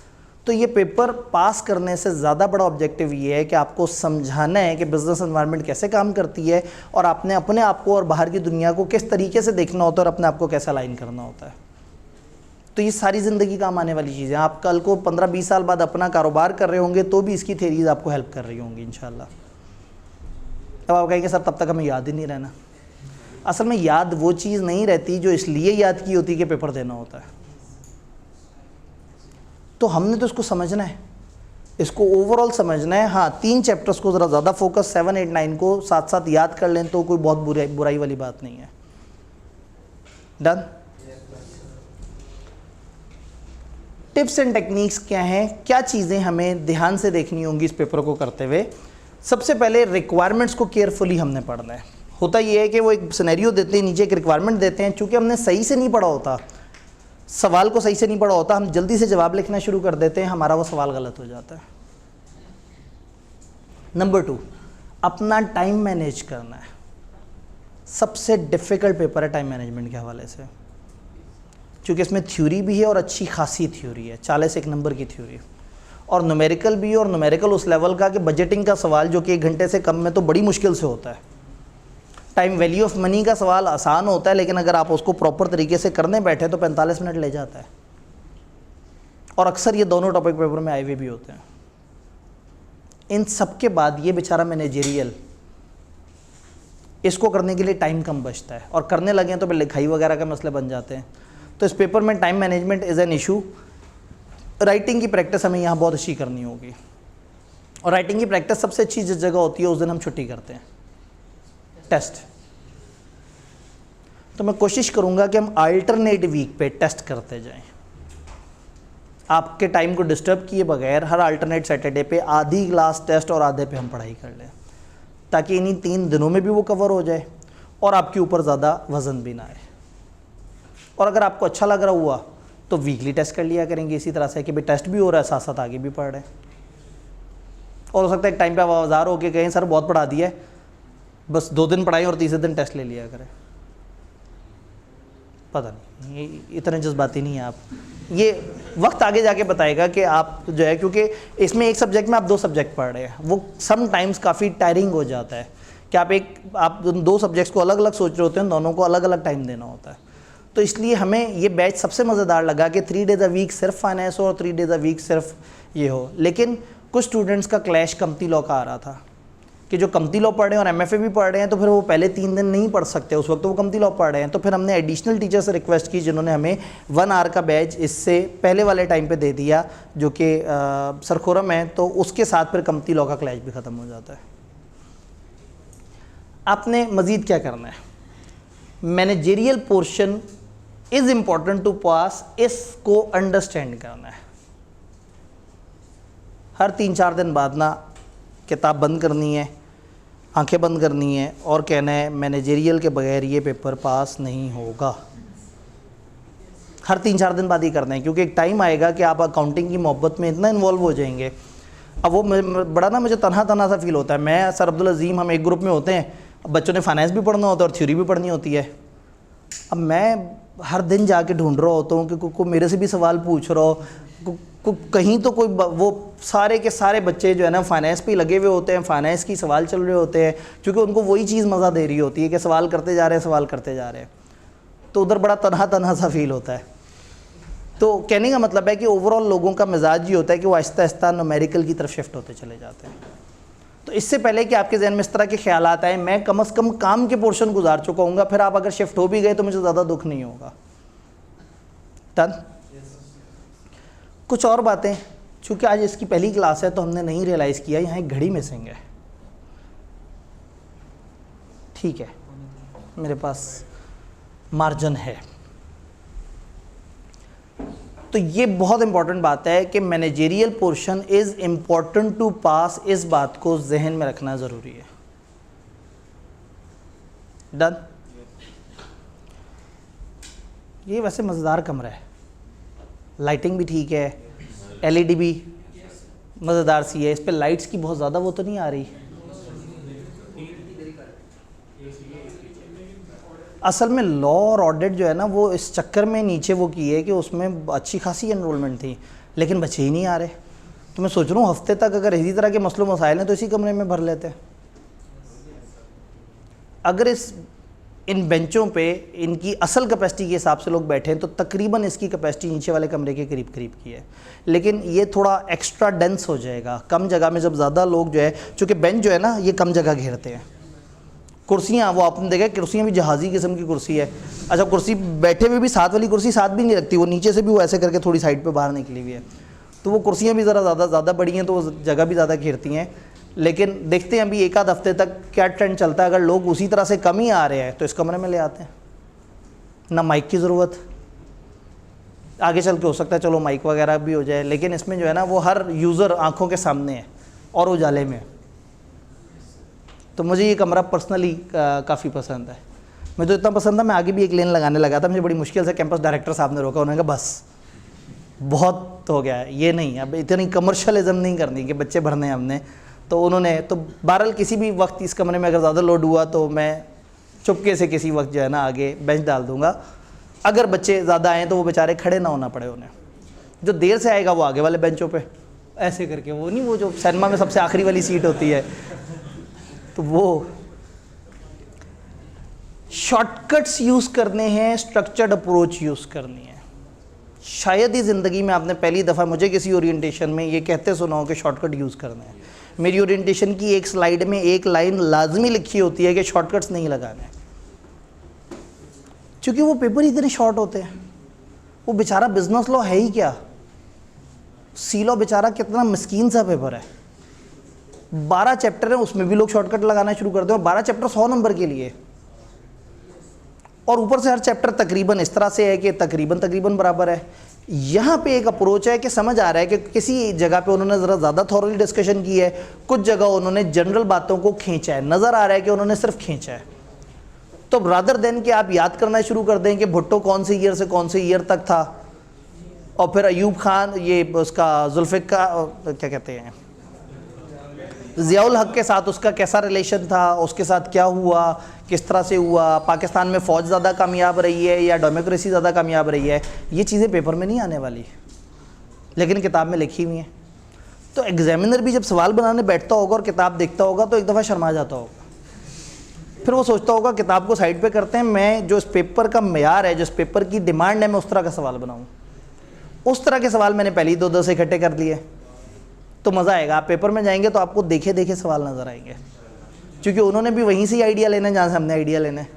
[SPEAKER 1] तो ये पेपर पास करने से ज़्यादा बड़ा ऑब्जेक्टिव ये है कि आपको समझाना है कि बिज़नेस एनवायरनमेंट कैसे काम करती है और आपने अपने आप को और बाहर की दुनिया को किस तरीके से देखना होता है और अपने आप को कैसे अलाइन करना होता है। तो ये सारी ज़िंदगी काम आने वाली चीज़ें, आप कल को 15-20 साल बाद अपना कारोबार कर रहे होंगे तो भी इसकी थेरीज आपको हेल्प कर रही होंगी इंशाल्लाह। अब आप कहेंगे सर तब तक हमें याद ही नहीं रहना। असल में याद वो चीज़ नहीं रहती जो इसलिए याद की होती कि पेपर देना होता है। तो हमने तो इसको समझना है, इसको ओवरऑल समझना है। हाँ, 3 चैप्टर्स को ज़रा ज़्यादा फोकस 7, 8, 9 को साथ साथ याद कर लें तो कोई बहुत बुराई वाली बात नहीं है। डन। टिप्स एंड टेक्निक्स क्या हैं, क्या चीज़ें हमें ध्यान से देखनी होंगी इस पेपर को करते हुए। सबसे पहले रिक्वायरमेंट्स को केयरफुली हमने पढ़ना है। होता ये है कि वो एक सिनेरियो देते हैं, नीचे एक रिक्वायरमेंट देते हैं, चूँकि हमने सही से नहीं पढ़ा होता, सवाल को सही से नहीं पढ़ा होता, हम जल्दी से जवाब लिखना शुरू कर देते हैं, हमारा वो सवाल गलत हो जाता है। नंबर 2, अपना टाइम मैनेज करना है। सबसे डिफ़िकल्ट पेपर है टाइम मैनेजमेंट के हवाले से, क्योंकि इसमें थ्योरी भी है और अच्छी खासी थ्योरी है, 40 एक नंबर की थ्योरी, और न्यूमेरिकल भी है, और न्यूमेरिकल उस लेवल का कि बजटिंग का सवाल जो कि 1 घंटे से कम में तो बड़ी मुश्किल से होता है। टाइम वैल्यू ऑफ मनी का सवाल आसान होता है, लेकिन अगर आप उसको प्रॉपर तरीके से करने बैठे तो 45 मिनट ले जाता है, और अक्सर ये दोनों टॉपिक पेपर में आए हुए भी होते हैं। इन सब के बाद ये बेचारा मैनेजरियल, इसको करने के लिए टाइम कम बचता है, और करने लगे तो फिर लिखाई वगैरह के मसले बन जाते हैं। तो इस पेपर में time management is an issue. Writing की प्रैक्टिस हमें यहाँ बहुत अच्छी करनी होगी, और राइटिंग की प्रैक्टिस सबसे अच्छी जिस जगह होती है उस दिन हम छुट्टी करते हैं, टेस्ट। तो मैं कोशिश करूंगा कि हम अल्टरनेट वीक पे टेस्ट करते जाएं, आपके टाइम को डिस्टर्ब किए बगैर। हर अल्टरनेट सैटरडे पे आधी क्लास टेस्ट और आधे पे हम पढ़ाई कर लें, ताकि इन्हीं 3 दिनों में भी वो कवर हो जाए और आपके ऊपर ज़्यादा वज़न भी ना आए। और अगर आपको अच्छा लग रहा हुआ तो वीकली टेस्ट कर लिया करेंगे, इसी तरह से कि भाई टेस्ट भी हो रहा है साथ साथ आगे भी पढ़ रहे हैं। और हो सकता है एक टाइम पे आप आवाज़ार होके कहें सर बहुत पढ़ा दिया है, बस 2 दिन पढ़ाएं और तीसरे दिन टेस्ट ले लिया करें। पता नहीं, ये इतने जज्बाती नहीं है आप, ये वक्त आगे जाके बताएगा कि आप जो है, क्योंकि इसमें एक सब्जेक्ट में आप 2 सब्जेक्ट पढ़ रहे हैं, वो सम टाइम्स काफ़ी टायरिंग हो जाता है कि आप 2 सब्जेक्ट्स को अलग अलग सोच रहे होते हैं, दोनों को अलग अलग टाइम देना होता है। तो इसलिए हमें ये बैच सबसे मज़ेदार लगा कि 3 डेज़ अ वीक सिर्फ फाइनेंस हो और 3 डेज़ अ वीक सिर्फ ये हो। लेकिन कुछ स्टूडेंट्स का क्लैश कमती लॉ का आ रहा था कि जो कमती लॉ पढ़ रहे हैं और MFA भी पढ़ रहे हैं, तो फिर वो पहले 3 दिन नहीं पढ़ सकते, उस वक्त वो कमती लॉ पढ़ रहे हैं। तो फिर हमने एडिशनल टीचर से रिक्वेस्ट की जिन्होंने हमें 1 आवर का बैच इससे पहले वाले टाइम पे दे दिया, जो कि सरखुरम है। तो उसके साथ फिर कमती लॉ का क्लैश भी ख़त्म हो जाता है। आपने मज़ीद क्या करना है, managerial portion is important to pass, इसको अंडरस्टैंड करना है। हर 3-4 दिन बाद ना किताब बंद करनी है, आंखें बंद करनी है और कहना है मैनेजेरियल के बगैर ये पेपर पास नहीं होगा। हर 3-4 दिन बाद ही करना है, क्योंकि एक टाइम आएगा कि आप अकाउंटिंग की मोहब्बत में इतना इन्वॉल्व हो जाएंगे। अब वो बड़ा ना मुझे तन्हा तन्हा सा फील होता है। मैं सर अब्दुल अजीम हम एक ग्रुप में होते हैं, अब बच्चों ने फाइनेंस भी पढ़ना होता है और थ्योरी भी पढ़नी होती है। अब मैं हर दिन जाके ढूंढ रहा होता हूँ कि कोई मेरे से भी सवाल पूछ रहा हो, कहीं तो कोई वो सारे के सारे बच्चे जो है ना फाइनेंस पे लगे हुए होते हैं, फाइनेंस की सवाल चल रहे होते हैं, क्योंकि उनको वही चीज़ मज़ा दे रही होती है कि सवाल करते जा रहे हैं, सवाल करते जा रहे हैं। तो उधर बड़ा तन्हा तन्हा सा फील होता है। तो कहने का मतलब है कि ओवरऑल लोगों का मिजाज ये होता है कि वो आहिस्ता आहिस्ता न्यूमेरिकल की तरफ शिफ्ट होते चले जाते हैं। तो इससे पहले कि आपके जहन में इस तरह के ख्यालात आए, मैं कम से कम काम के पोर्शन गुजार चुका हूँगा, फिर आप अगर शिफ्ट हो भी गए तो मुझे ज़्यादा दुख नहीं होगा। डन। कुछ और बातें, चूँकि आज इसकी पहली क्लास है तो हमने नहीं रियलाइज़ किया यहाँ एक घड़ी मिसिंग है। ठीक है, मेरे पास मार्जिन है। तो ये बहुत इंपॉर्टेंट बात है कि managerial portion is important to pass, इस बात को जहन में रखना ज़रूरी है। डन। ये वैसे मज़ेदार कमरा है, लाइटिंग भी ठीक है, एलईडी भी मज़ेदार सी है, इस पे लाइट्स की बहुत ज़्यादा वो तो नहीं आ रही। असल में लॉ और ऑडिट जो है ना वो इस चक्कर में नीचे वो की है कि उसमें अच्छी खासी एनरोलमेंट थी, लेकिन बच्चे ही नहीं आ रहे। तो मैं सोच रहा हूँ हफ्ते तक अगर इसी तरह के मसलों मसाइल हैं तो इसी कमरे में भर लेते हैं। अगर इन बेंचों पे इनकी असल कैपेसिटी के हिसाब से लोग बैठे हैं तो तकरीबन इसकी कैपेसिटी नीचे वाले कमरे के करीब करीब की है, लेकिन ये थोड़ा एक्स्ट्रा डेंस हो जाएगा कम जगह में। जब ज़्यादा लोग जो है, चूँकि बेंच जो है ना ये कम जगह घेरते हैं, कुर्सियाँ वो आपने देखा कुर्सियाँ भी जहाज़ी किस्म की कुर्सी है। अच्छा, कुर्सी बैठे हुए भी साथ वाली कुर्सी साथ भी नहीं रखती, वो नीचे से भी वो ऐसे करके थोड़ी साइड पे बाहर निकली हुई है, तो वो कुर्सियाँ भी ज़रा ज़्यादा बड़ी हैं तो वो जगह भी ज़्यादा घेरती हैं। लेकिन देखते हैं अभी एक आध हफ्ते तक क्या ट्रेंड चलता है। अगर लोग उसी तरह से कम ही आ रहे हैं तो इस कमरे में ले आते हैं, ना माइक की ज़रूरत। आगे चल के हो सकता है चलो माइक वगैरह भी हो जाए, लेकिन इसमें जो है ना वो हर यूज़र आँखों के सामने है और उजाले में। तो मुझे ये कमरा पर्सनली काफ़ी पसंद है। मुझे तो इतना पसंद था मैं आगे भी एक लेन लगाने लगा था, मुझे बड़ी मुश्किल से कैंपस डायरेक्टर साहब ने रोका। उन्होंने कहा बस बहुत हो गया है, ये नहीं, अब इतनी कमर्शलिज्म नहीं करनी कि बच्चे भरने हैं हमने। तो उन्होंने तो बहरहाल किसी भी वक्त इस कमरे में अगर ज़्यादा लोड हुआ तो मैं चुपके से किसी वक्त जो है ना आगे बेंच डाल दूँगा। अगर बच्चे ज़्यादा आएँ तो वो बेचारे खड़े ना होना पड़े उन्हें। जो देर से आएगा वो आगे वाले बेंचों पर ऐसे करके, वो नहीं वो जो सिनेमा में सबसे आखिरी वाली सीट होती है, तो वो शॉर्टकट्स यूज़ करने हैं, स्ट्रक्चर्ड अप्रोच यूज़ करनी है। शायद ही ज़िंदगी में आपने पहली दफ़ा मुझे किसी ओरिएंटेशन में ये कहते सुना हो कि शॉर्टकट यूज़ करना है। मेरी ओरिएंटेशन की एक स्लाइड में एक लाइन लाजमी लिखी होती है कि शॉर्टकट्स नहीं लगाने, क्योंकि वो पेपर इतने शॉर्ट होते हैं। वो बेचारा बिजनेस लॉ है ही क्या, सी लॉ बेचारा कितना मस्कीन सा पेपर है, 12 चैप्टर है, उसमें भी लोग शॉर्टकट लगाना शुरू करते हैं, और 12 चैप्टर 100 नंबर के लिए, और ऊपर से हर चैप्टर तकरीबन इस तरह से है कि तकरीबन बराबर है। यहाँ पे एक अप्रोच है कि समझ आ रहा है कि किसी जगह पे उन्होंने ज़रा ज़्यादा थॉरली डिस्कशन की है, कुछ जगह उन्होंने जनरल बातों को खींचा है, नज़र आ रहा है कि उन्होंने सिर्फ खींचा है। तो रादर देन कि आप याद करना शुरू कर दें कि भुट्टो कौन से ईयर से कौन से ईयर तक था, और फिर अयूब खान ये उसका जुल्फ़िकार क्या कहते हैं ज़ियाउल हक के साथ उसका कैसा रिलेशन था, उसके साथ क्या हुआ, किस तरह से हुआ, पाकिस्तान में फ़ौज ज़्यादा कामयाब रही है या डेमोक्रेसी ज़्यादा कामयाब रही है, ये चीज़ें पेपर में नहीं आने वाली लेकिन किताब में लिखी हुई हैं। तो एग्जामिनर भी जब सवाल बनाने बैठता होगा और किताब देखता होगा तो एक दफ़ा शर्मा जाता होगा, फिर वो सोचता होगा किताब को साइड पे करते हैं, मैं जो इस पेपर का मेयार है, जो इस पेपर की डिमांड है, मैं उस तरह का सवाल बनाऊँ। उस तरह के सवाल मैंने पहले ही 2-2 से इकट्ठे कर लिए तो मज़ा आएगा। आप पेपर में जाएंगे तो आपको देखे देखे सवाल नज़र आएंगे, क्योंकि उन्होंने भी वहीं से ही आइडिया लेना है जहाँ से हमने आइडिया लेना है।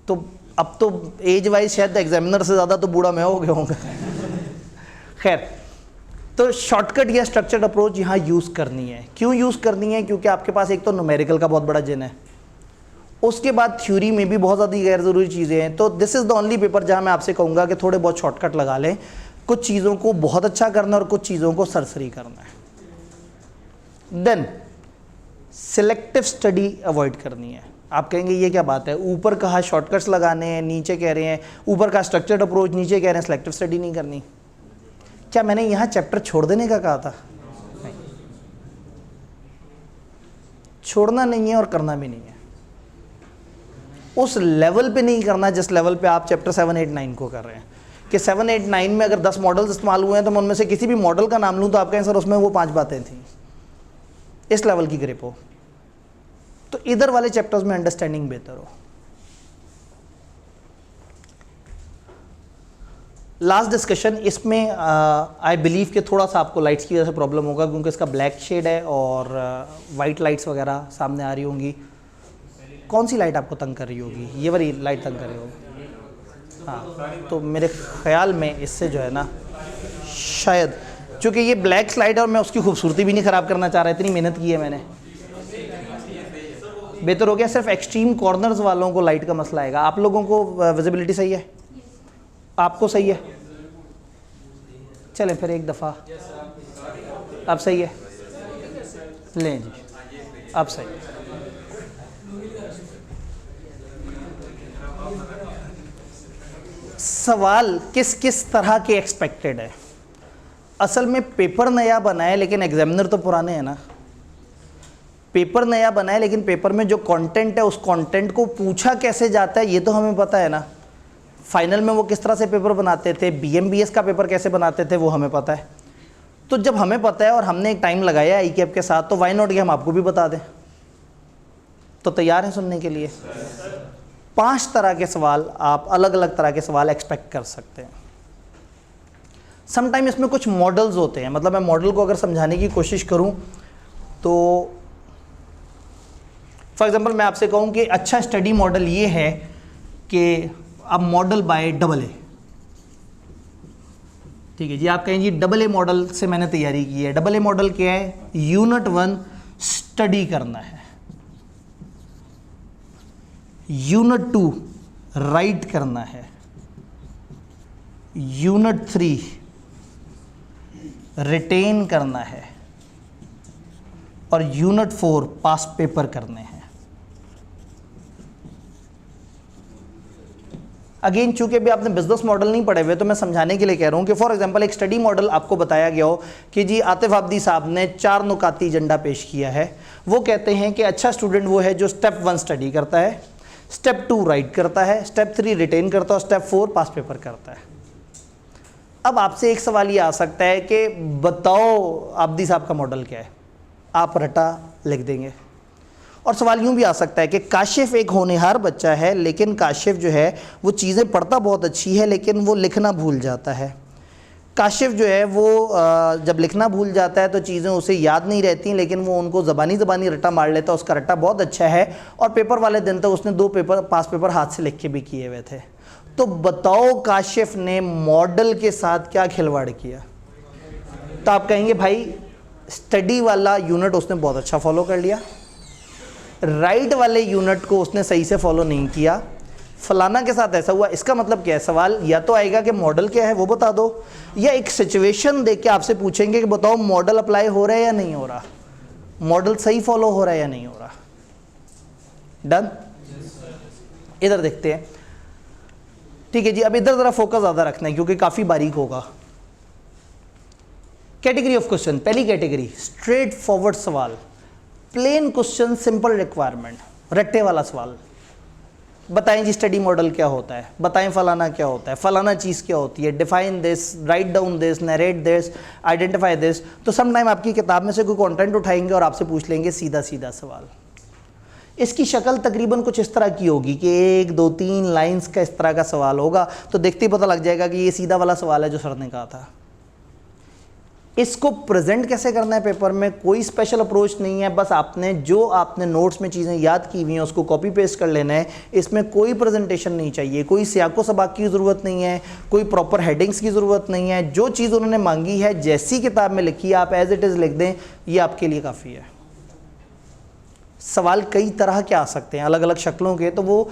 [SPEAKER 1] तो अब तो एज वाइज शायद एग्जामिनर से ज़्यादा तो बूढ़ा मैं हो गया हूँ। खैर, तो शॉर्टकट या स्ट्रक्चर्ड अप्रोच यहाँ यूज़ करनी है। क्यों यूज़ करनी है? क्योंकि आपके पास एक तो न्यूमेरिकल का बहुत बड़ा जिन है, उसके बाद थ्योरी में भी बहुत ज़्यादा गैर ज़रूरी चीज़ें हैं। तो this is the only paper जहाँ मैं आपसे कहूँगा कि थोड़े बहुत शॉर्टकट लगा लें, कुछ चीज़ों को बहुत अच्छा करना और कुछ चीज़ों को सरसरी करना है। देन सिलेक्टिव स्टडी अवॉइड करनी है। आप कहेंगे ये क्या बात है, ऊपर कहा शॉर्टकट्स लगाने हैं, नीचे कह रहे हैं ऊपर का स्ट्रक्चर्ड अप्रोच, नीचे कह रहे हैं सिलेक्टिव स्टडी नहीं करनी। क्या मैंने यहाँ चैप्टर छोड़ देने का कहा था? नहीं, छोड़ना नहीं है और करना भी नहीं है। उस लेवल पे नहीं करना जिस लेवल पे आप चैप्टर 7, 8, 9 को कर रहे हैं कि 7, 8, 9 में अगर 10 मॉडल्स इस्तेमाल हुए हैं तो मैं उनमें से किसी भी मॉडल का नाम लूँ तो आप कहें सर उसमें वो 5 बातें थी। इस लेवल की ग्रिप हो तो इधर वाले चैप्टर्स में अंडरस्टैंडिंग बेहतर हो। लास्ट डिस्कशन इसमें आई बिलीव कि थोड़ा सा आपको लाइट्स की वजह से प्रॉब्लम होगा क्योंकि इसका ब्लैक शेड है और वाइट लाइट्स वगैरह सामने आ रही होंगी। कौन सी लाइट आपको तंग कर रही होगी? ये वाली लाइट तंग कर रही होगी। हाँ, तो मेरे ख्याल में इससे जो है ना शायद, चूँकि ये ब्लैक स्लाइड है और मैं उसकी खूबसूरती भी नहीं ख़राब करना चाह रहा, इतनी मेहनत की है मैंने, बेहतर हो गया सिर्फ एक्सट्रीम कॉर्नर्स वालों को लाइट का मसला आएगा। आप लोगों को विजिबिलिटी सही है? आपको सही है? चलें फिर एक दफ़ा, अब सही है? लें जी, अब सही है। सवाल किस किस तरह के एक्सपेक्टेड है? असल में पेपर नया बना है लेकिन एग्जामिनर तो पुराने हैं ना। पेपर नया बना है लेकिन पेपर में जो कंटेंट है उस कंटेंट को पूछा कैसे जाता है ये तो हमें पता है ना। फाइनल में वो किस तरह से पेपर बनाते थे, BMBS का पेपर कैसे बनाते थे वो हमें पता है। तो जब हमें पता है और हमने एक टाइम लगाया ICAP के साथ तो वाई नॉट कि हम आपको भी बता दें। तो तैयार हैं सुनने के लिए? 5 तरह के सवाल आप अलग अलग तरह के सवाल एक्सपेक्ट कर सकते हैं। समटाइम इसमें कुछ मॉडल्स होते हैं, मतलब मैं मॉडल को अगर समझाने की कोशिश करूं तो फॉर एग्जांपल मैं आपसे कहूं कि अच्छा स्टडी मॉडल ये है कि अब मॉडल बाय AA, ठीक है जी। आप कहें जी AA मॉडल से मैंने तैयारी की है। AA मॉडल क्या है? यूनिट 1 स्टडी करना है, यूनिट 2 राइट करना है, यूनिट 3 रिटेन करना है और यूनिट 4 पास पेपर करने हैं। अगेन चूंकि भी आपने बिजनेस मॉडल नहीं पढ़े हुए तो मैं समझाने के लिए कह रहा हूं कि फॉर एग्जांपल एक स्टडी मॉडल आपको बताया गया हो कि जी आतिफ आब्दी साहब ने 4 नुकाती एजेंडा पेश किया है। वो कहते हैं कि अच्छा स्टूडेंट वो है जो स्टेप 1 स्टडी करता है, स्टेप 2 राइट करता है, स्टेप 3 रिटेन करता है और स्टेप 4 पास पेपर करता है। अब आपसे एक सवाल ये आ सकता है कि बताओ आब्दी साहब का मॉडल क्या है? आप रटा लिख देंगे। और सवाल यूँ भी आ सकता है कि काशिफ एक होनहार बच्चा है लेकिन काशिफ जो है वो चीज़ें पढ़ता बहुत अच्छी है लेकिन वो लिखना भूल जाता है। काशिफ जो है वो जब लिखना भूल जाता है तो चीज़ें उसे याद नहीं रहती लेकिन वो उनको ज़बानी रट्टा मार लेता है, उसका रट्टा बहुत अच्छा है और पेपर वाले दिन तक उसने 2 पास पेपर हाथ से लिख के भी किए हुए थे। तो बताओ काशिफ ने मॉडल के साथ क्या खिलवाड़ किया? तो आप कहेंगे भाई स्टडी वाला यूनिट उसने बहुत अच्छा फॉलो कर लिया, राइट वाले यूनिट को उसने सही से फॉलो नहीं किया, फलाना के साथ ऐसा हुआ। इसका मतलब क्या है? सवाल या तो आएगा कि मॉडल क्या है वो बता दो, या एक सिचुएशन देख के आपसे पूछेंगे कि बताओ मॉडल अप्लाई हो रहा है या नहीं हो रहा, मॉडल सही फॉलो हो रहा है या नहीं हो रहा। डन? इधर देखते हैं, ठीक है जी। अब इधर ज़रा फोकस ज़्यादा रखना है क्योंकि काफ़ी बारीक होगा। कैटेगरी ऑफ क्वेश्चन, पहली कैटेगरी स्ट्रेट फॉरवर्ड सवाल, प्लेन क्वेश्चन, सिंपल रिक्वायरमेंट, रट्टे वाला सवाल। बताएं जी स्टडी मॉडल क्या होता है, बताएं फलाना क्या होता है, फलाना चीज़ क्या होती है, define this, write down this, narrate this, identify this. तो सम टाइम आपकी किताब में से कोई कंटेंट उठाएंगे और आपसे पूछ लेंगे सीधा सीधा सवाल। इसकी शक्ल तकरीबन कुछ इस तरह की होगी कि 1, 2, 3 लाइंस का इस तरह का सवाल होगा, तो देखते ही पता लग जाएगा कि ये सीधा वाला सवाल है जो सर ने कहा था। इसको प्रेजेंट कैसे करना है पेपर में, कोई स्पेशल अप्रोच नहीं है, बस आपने नोट्स में चीज़ें याद की हुई हैं उसको कॉपी पेस्ट कर लेना है। इसमें कोई प्रेजेंटेशन नहीं चाहिए, कोई सियाको सबाक की ज़रूरत नहीं है, कोई प्रॉपर हेडिंग्स की ज़रूरत नहीं है। जो चीज़ उन्होंने मांगी है जैसी किताब में लिखी है आप एज इट इज़ लिख दें, ये आपके लिए काफ़ी है। सवाल कई तरह के आ सकते हैं अलग अलग शक्लों के, तो वो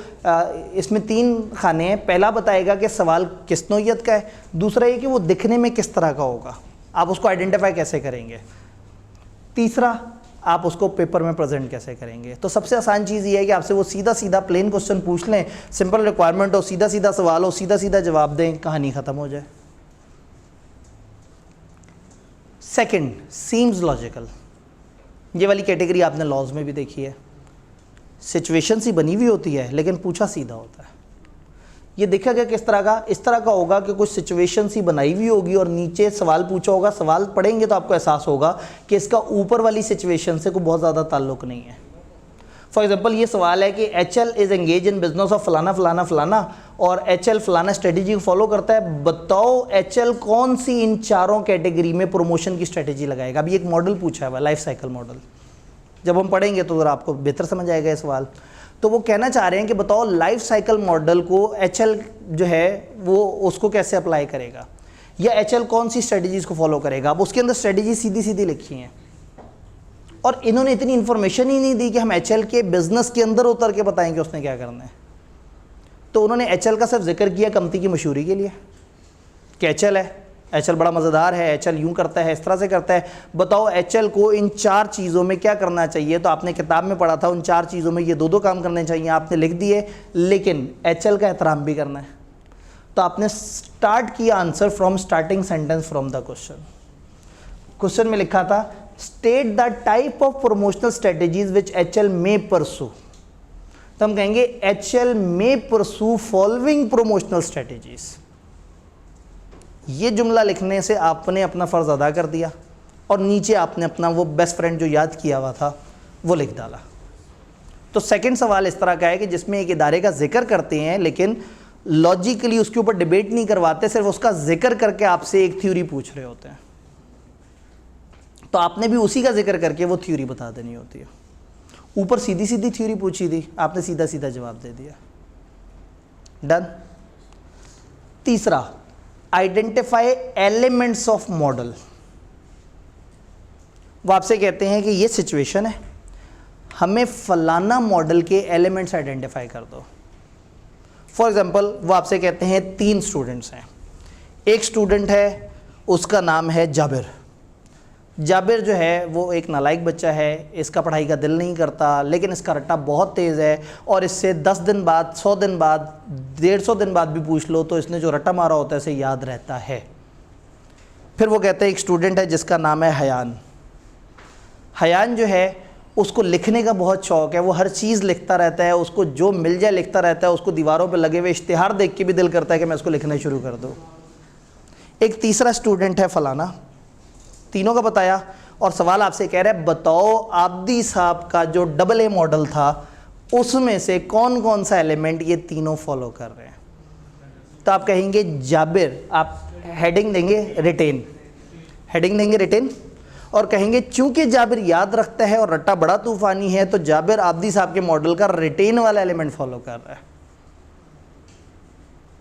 [SPEAKER 1] इसमें 3 खाने हैं। पहला बताएगा कि सवाल किस नौइयत का है, दूसरा ये कि वो दिखने में किस तरह का होगा, आप उसको आइडेंटिफाई कैसे करेंगे, तीसरा आप उसको पेपर में प्रेजेंट कैसे करेंगे। तो सबसे आसान चीज़ ये है कि आपसे वो सीधा सीधा प्लेन क्वेश्चन पूछ लें, सिंपल रिक्वायरमेंट हो, सीधा सीधा सवाल हो, सीधा सीधा जवाब दें, कहानी ख़त्म हो जाए। Second, seems logical. ये वाली कैटेगरी आपने लॉज में भी देखी है, सिचुएशन सी बनी हुई होती है लेकिन पूछा सीधा होता है। ये देखा गया किस तरह का, इस तरह का होगा कि कुछ सिचुएशन सी बनाई हुई होगी और नीचे सवाल पूछा होगा, सवाल पढ़ेंगे तो आपको एहसास होगा कि इसका ऊपर वाली सिचुएशन से कोई बहुत ज़्यादा ताल्लुक नहीं है। फॉर एग्जांपल ये सवाल है कि HL is engage in business of फलाना फलाना फलाना और HL फलाना स्ट्रेटेजी को फॉलो करता है, बताओ HL कौन सी इन चारों कैटेगरी में प्रमोशन की स्ट्रेटेजी लगाएगा। अभी एक मॉडल पूछा हुआ, लाइफ साइकिल मॉडल, जब हम पढ़ेंगे तो ज़रा आपको बेहतर समझ आएगा ये सवाल। तो वो कहना चाह रहे हैं कि बताओ लाइफ साइकिल मॉडल को HL जो है वो उसको कैसे अप्लाई करेगा, या HL कौन सी स्ट्रेटजीज़ को फॉलो करेगा। अब उसके अंदर स्ट्रेटजी सीधी सीधी लिखी हैं और इन्होंने इतनी इन्फॉर्मेशन ही नहीं दी कि हम HL के बिजनेस के अंदर उतर के बताएं कि उसने क्या करना है। तो उन्होंने HL का सिर्फ जिक्र किया कंपनी की मशहूरी के लिए कि HL है, HL बड़ा मज़ेदार है, HL यूँ करता है, इस तरह से करता है। बताओ HL को इन 4 चीज़ों में क्या करना चाहिए। तो आपने किताब में पढ़ा था उन 4 चीज़ों में ये 2-2 काम करने चाहिए, आपने लिख दिए, लेकिन HL का एहतराम भी करना है। तो आपने स्टार्ट किया answer from starting sentence from the question. Question में लिखा था state the type of promotional strategies which HL मे परसू। तो हम कहेंगे HL मे परसू फॉलोइंग प्रमोशनल स्ट्रेटेजीज। ये जुमला लिखने से आपने अपना फ़र्ज़ अदा कर दिया और नीचे आपने अपना वो बेस्ट फ्रेंड जो याद किया हुआ था वो लिख डाला। तो सेकंड सवाल इस तरह का है कि जिसमें एक इदारे का जिक्र करते हैं लेकिन लॉजिकली उसके ऊपर डिबेट नहीं करवाते, सिर्फ उसका जिक्र करके आपसे एक थ्योरी पूछ रहे होते हैं। तो आपने भी उसी का जिक्र करके वो थ्योरी बता देनी होती है। ऊपर सीधी सीधी थ्योरी पूछी थी, आपने सीधा सीधा जवाब दे दिया, डन। तीसरा, आइडेंटिफाई एलिमेंट्स ऑफ मॉडल। वो आपसे कहते हैं कि ये सिचुएशन है, हमें फलाना मॉडल के एलिमेंट्स आइडेंटिफाई कर दो। फॉर एग्जांपल वो आपसे कहते हैं 3 स्टूडेंट्स हैं। एक स्टूडेंट है उसका नाम है जाबिर। जाबिर जो है वो एक नालायक बच्चा है, इसका पढ़ाई का दिल नहीं करता, लेकिन इसका रट्टा बहुत तेज़ है और इससे 10 दिन बाद, 100 दिन बाद, 150 दिन बाद भी पूछ लो तो इसने जो रट्टा मारा होता है इसे याद रहता है। फिर वो कहते हैं एक स्टूडेंट है जिसका नाम है हयान। हयान जो है उसको लिखने का बहुत शौक़ है, वो हर चीज़ लिखता रहता है, उसको जो मिल जाए लिखता रहता है, उसको दीवारों पर लगे हुए इश्तिहार देख के भी दिल करता है कि मैं इसको लिखना शुरू कर दूँ। एक तीसरा स्टूडेंट है फलाना। तीनों का बताया और सवाल आपसे कह रहा है बताओ आब्दी साहब का जो AA मॉडल था उसमें से कौन कौन सा एलिमेंट ये तीनों फॉलो कर रहे हैं। तो आप कहेंगे जाबिर, आप हेडिंग देंगे रिटेन, हेडिंग देंगे रिटेन और कहेंगे चूंकि जाबिर याद रखता है और रट्टा बड़ा तूफानी है तो जाबिर आब्दी साहब के मॉडल का रिटेन वाला एलिमेंट फॉलो कर रहा है।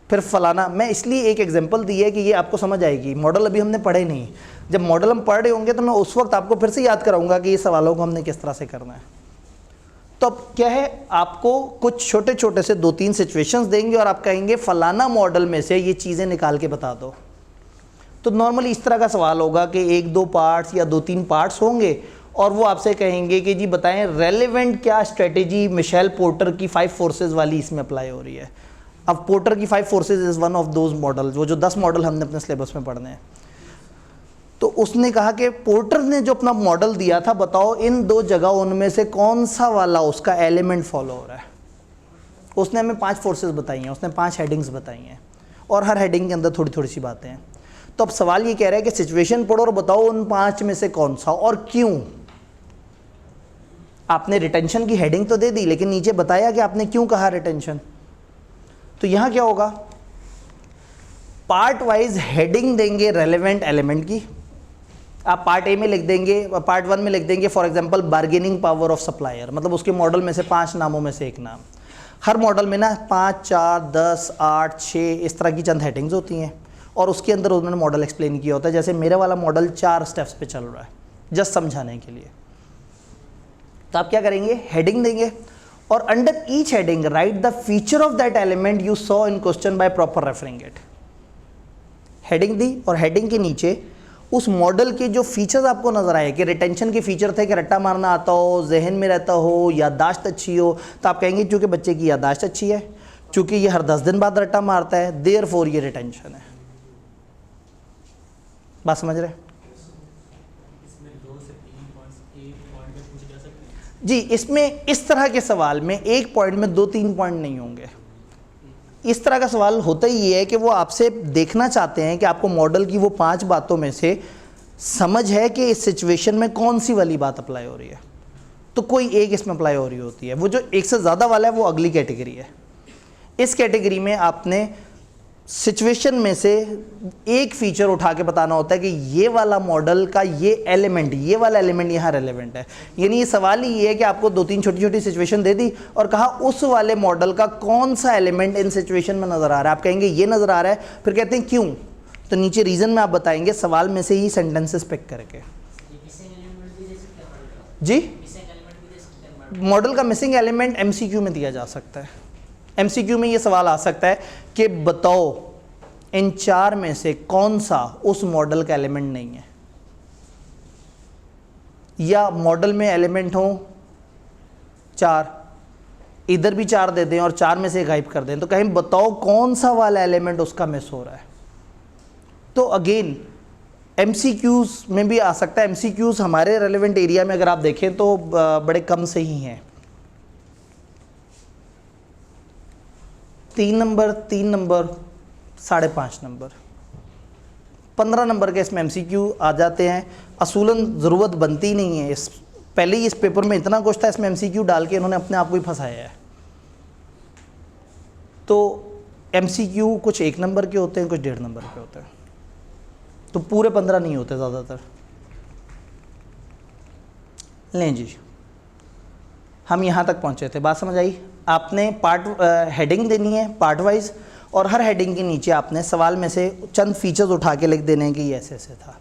[SPEAKER 1] फिर फलाना, मैं इसलिए एक एग्जांपल दी है कि ये आपको समझ आएगी। मॉडल अभी हमने पढ़े नहीं, जब मॉडल हम पढ़ रहे होंगे तो मैं उस वक्त आपको फिर से याद कराऊंगा कि ये सवालों को हमने किस तरह से करना है। तो अब क्या है, आपको कुछ छोटे छोटे से 2-3 सिचुएशंस देंगे और आप कहेंगे फलाना मॉडल में से ये चीज़ें निकाल के बता दो। तो नॉर्मली इस तरह का सवाल होगा कि 1-2 पार्ट्स या 2-3 पार्ट्स होंगे और वो आपसे कहेंगे कि जी बताएं रेलेवेंट क्या स्ट्रेटेजी मिशेल पोर्टर की 5 फोर्सेज वाली इसमें अप्लाई हो रही है। अब पोर्टर की 5 forces is one of those model, वो जो 10 मॉडल हमने अपने सिलेबस में पढ़ने हैं। तो उसने कहा कि पोर्टर ने जो अपना मॉडल दिया था बताओ इन 2 जगह उनमें से कौन सा वाला उसका एलिमेंट फॉलो हो रहा है। उसने हमें 5 फोर्सेज बताई हैं, उसने 5 हेडिंग्स बताई हैं और हर हेडिंग के अंदर थोड़ी थोड़ी सी बातें हैं। तो अब सवाल ये कह रहा है कि सिचुएशन पढ़ो और बताओ उन 5 में से कौन सा और क्यों। आपने रिटेंशन की हेडिंग तो दे दी लेकिन नीचे बताया कि आपने क्यों कहा रिटेंशन। तो यहां क्या होगा, पार्ट वाइज हेडिंग देंगे रेलेवेंट एलिमेंट की। आप पार्ट ए में लिख देंगे, पार्ट 1 में लिख देंगे for example bargaining power of supplier, मतलब उसके मॉडल में से 5 नामों में से एक नाम। हर मॉडल में ना 5, 4, 10, 8, 6 इस तरह की चंद हेडिंग्स होती हैं और उसके अंदर उन्होंने मॉडल एक्सप्लेन किया होता है। जैसे मेरे वाला मॉडल 4 स्टेप्स पे चल रहा है जस्ट समझाने के लिए। तो आप क्या करेंगे, हेडिंग देंगे और under each heading write the feature of that element you saw in question by proper referring it. Heading दी और हेडिंग के नीचे उस मॉडल के जो फीचर्स आपको नज़र आए कि रिटेंशन के फीचर थे कि रट्टा मारना आता हो, जहन में रहता हो, याददाश्त अच्छी हो, तो आप कहेंगे क्योंकि बच्चे की याददाश्त अच्छी है, चूँकि ये हर 10 दिन बाद रट्टा मारता है, देयरफॉर ये रिटेंशन है। बात समझ रहे? जी, इसमें इस तरह के सवाल में एक पॉइंट में 2-3 पॉइंट नहीं होंगे। इस तरह का सवाल होता ही ये है कि वो आपसे देखना चाहते हैं कि आपको मॉडल की वो 5 बातों में से समझ है कि इस सिचुएशन में कौन सी वाली बात अप्लाई हो रही है, तो कोई एक इसमें अप्लाई हो रही होती है। वो जो एक से ज़्यादा वाला है वो अगली कैटेगरी है। इस कैटेगरी में आपने सिचुएशन में से एक फीचर उठा के बताना होता है कि ये वाला मॉडल का ये एलिमेंट, ये वाला एलिमेंट यहाँ रेलेवेंट है। यानी ये सवाल ही ये है कि आपको 2-3 छोटी छोटी सिचुएशन दे दी और कहा उस वाले मॉडल का कौन सा एलिमेंट इन सिचुएशन में नज़र आ रहा है। आप कहेंगे ये नज़र आ रहा है, फिर कहते हैं क्यों, तो नीचे रीज़न में आप बताएंगे सवाल में से ही सेंटेंसेस पिक करके। जी, मॉडल का मिसिंग एलिमेंट MCQ में दिया जा सकता है। MCQ में ये सवाल आ सकता है कि बताओ इन 4 में से कौन सा उस मॉडल का एलिमेंट नहीं है, या मॉडल में एलिमेंट हो 4, इधर भी 4 दे दें और 4 में से गायब कर दें, तो कहीं बताओ कौन सा वाला एलिमेंट उसका मिस हो रहा है। तो अगेन MCQs में भी आ सकता है। MCQs हमारे रेलेवेंट एरिया में अगर आप देखें तो बड़े कम से ही हैं। 3 नंबर, 3 नंबर, 5.5 नंबर, 15 नंबर के इसमें MCQ आ जाते हैं। असूलन ज़रूरत बनती नहीं है, इस पहले ही इस पेपर में इतना कुछ था, इसमें MCQ डाल के इन्होंने अपने आप को ही फंसाया है। तो MCQ कुछ 1 नंबर के होते हैं, कुछ 1.5 नंबर के होते हैं, तो पूरे 15 नहीं होते ज़्यादातर। लें जी, हम यहाँ तक पहुँचे थे, बात समझ आई? आपने पार्ट हेडिंग देनी है पार्ट वाइज, और हर हेडिंग के नीचे आपने सवाल में से चंद फीचर्स उठा के लिख देने हैं कि ये ऐसे ऐसे था।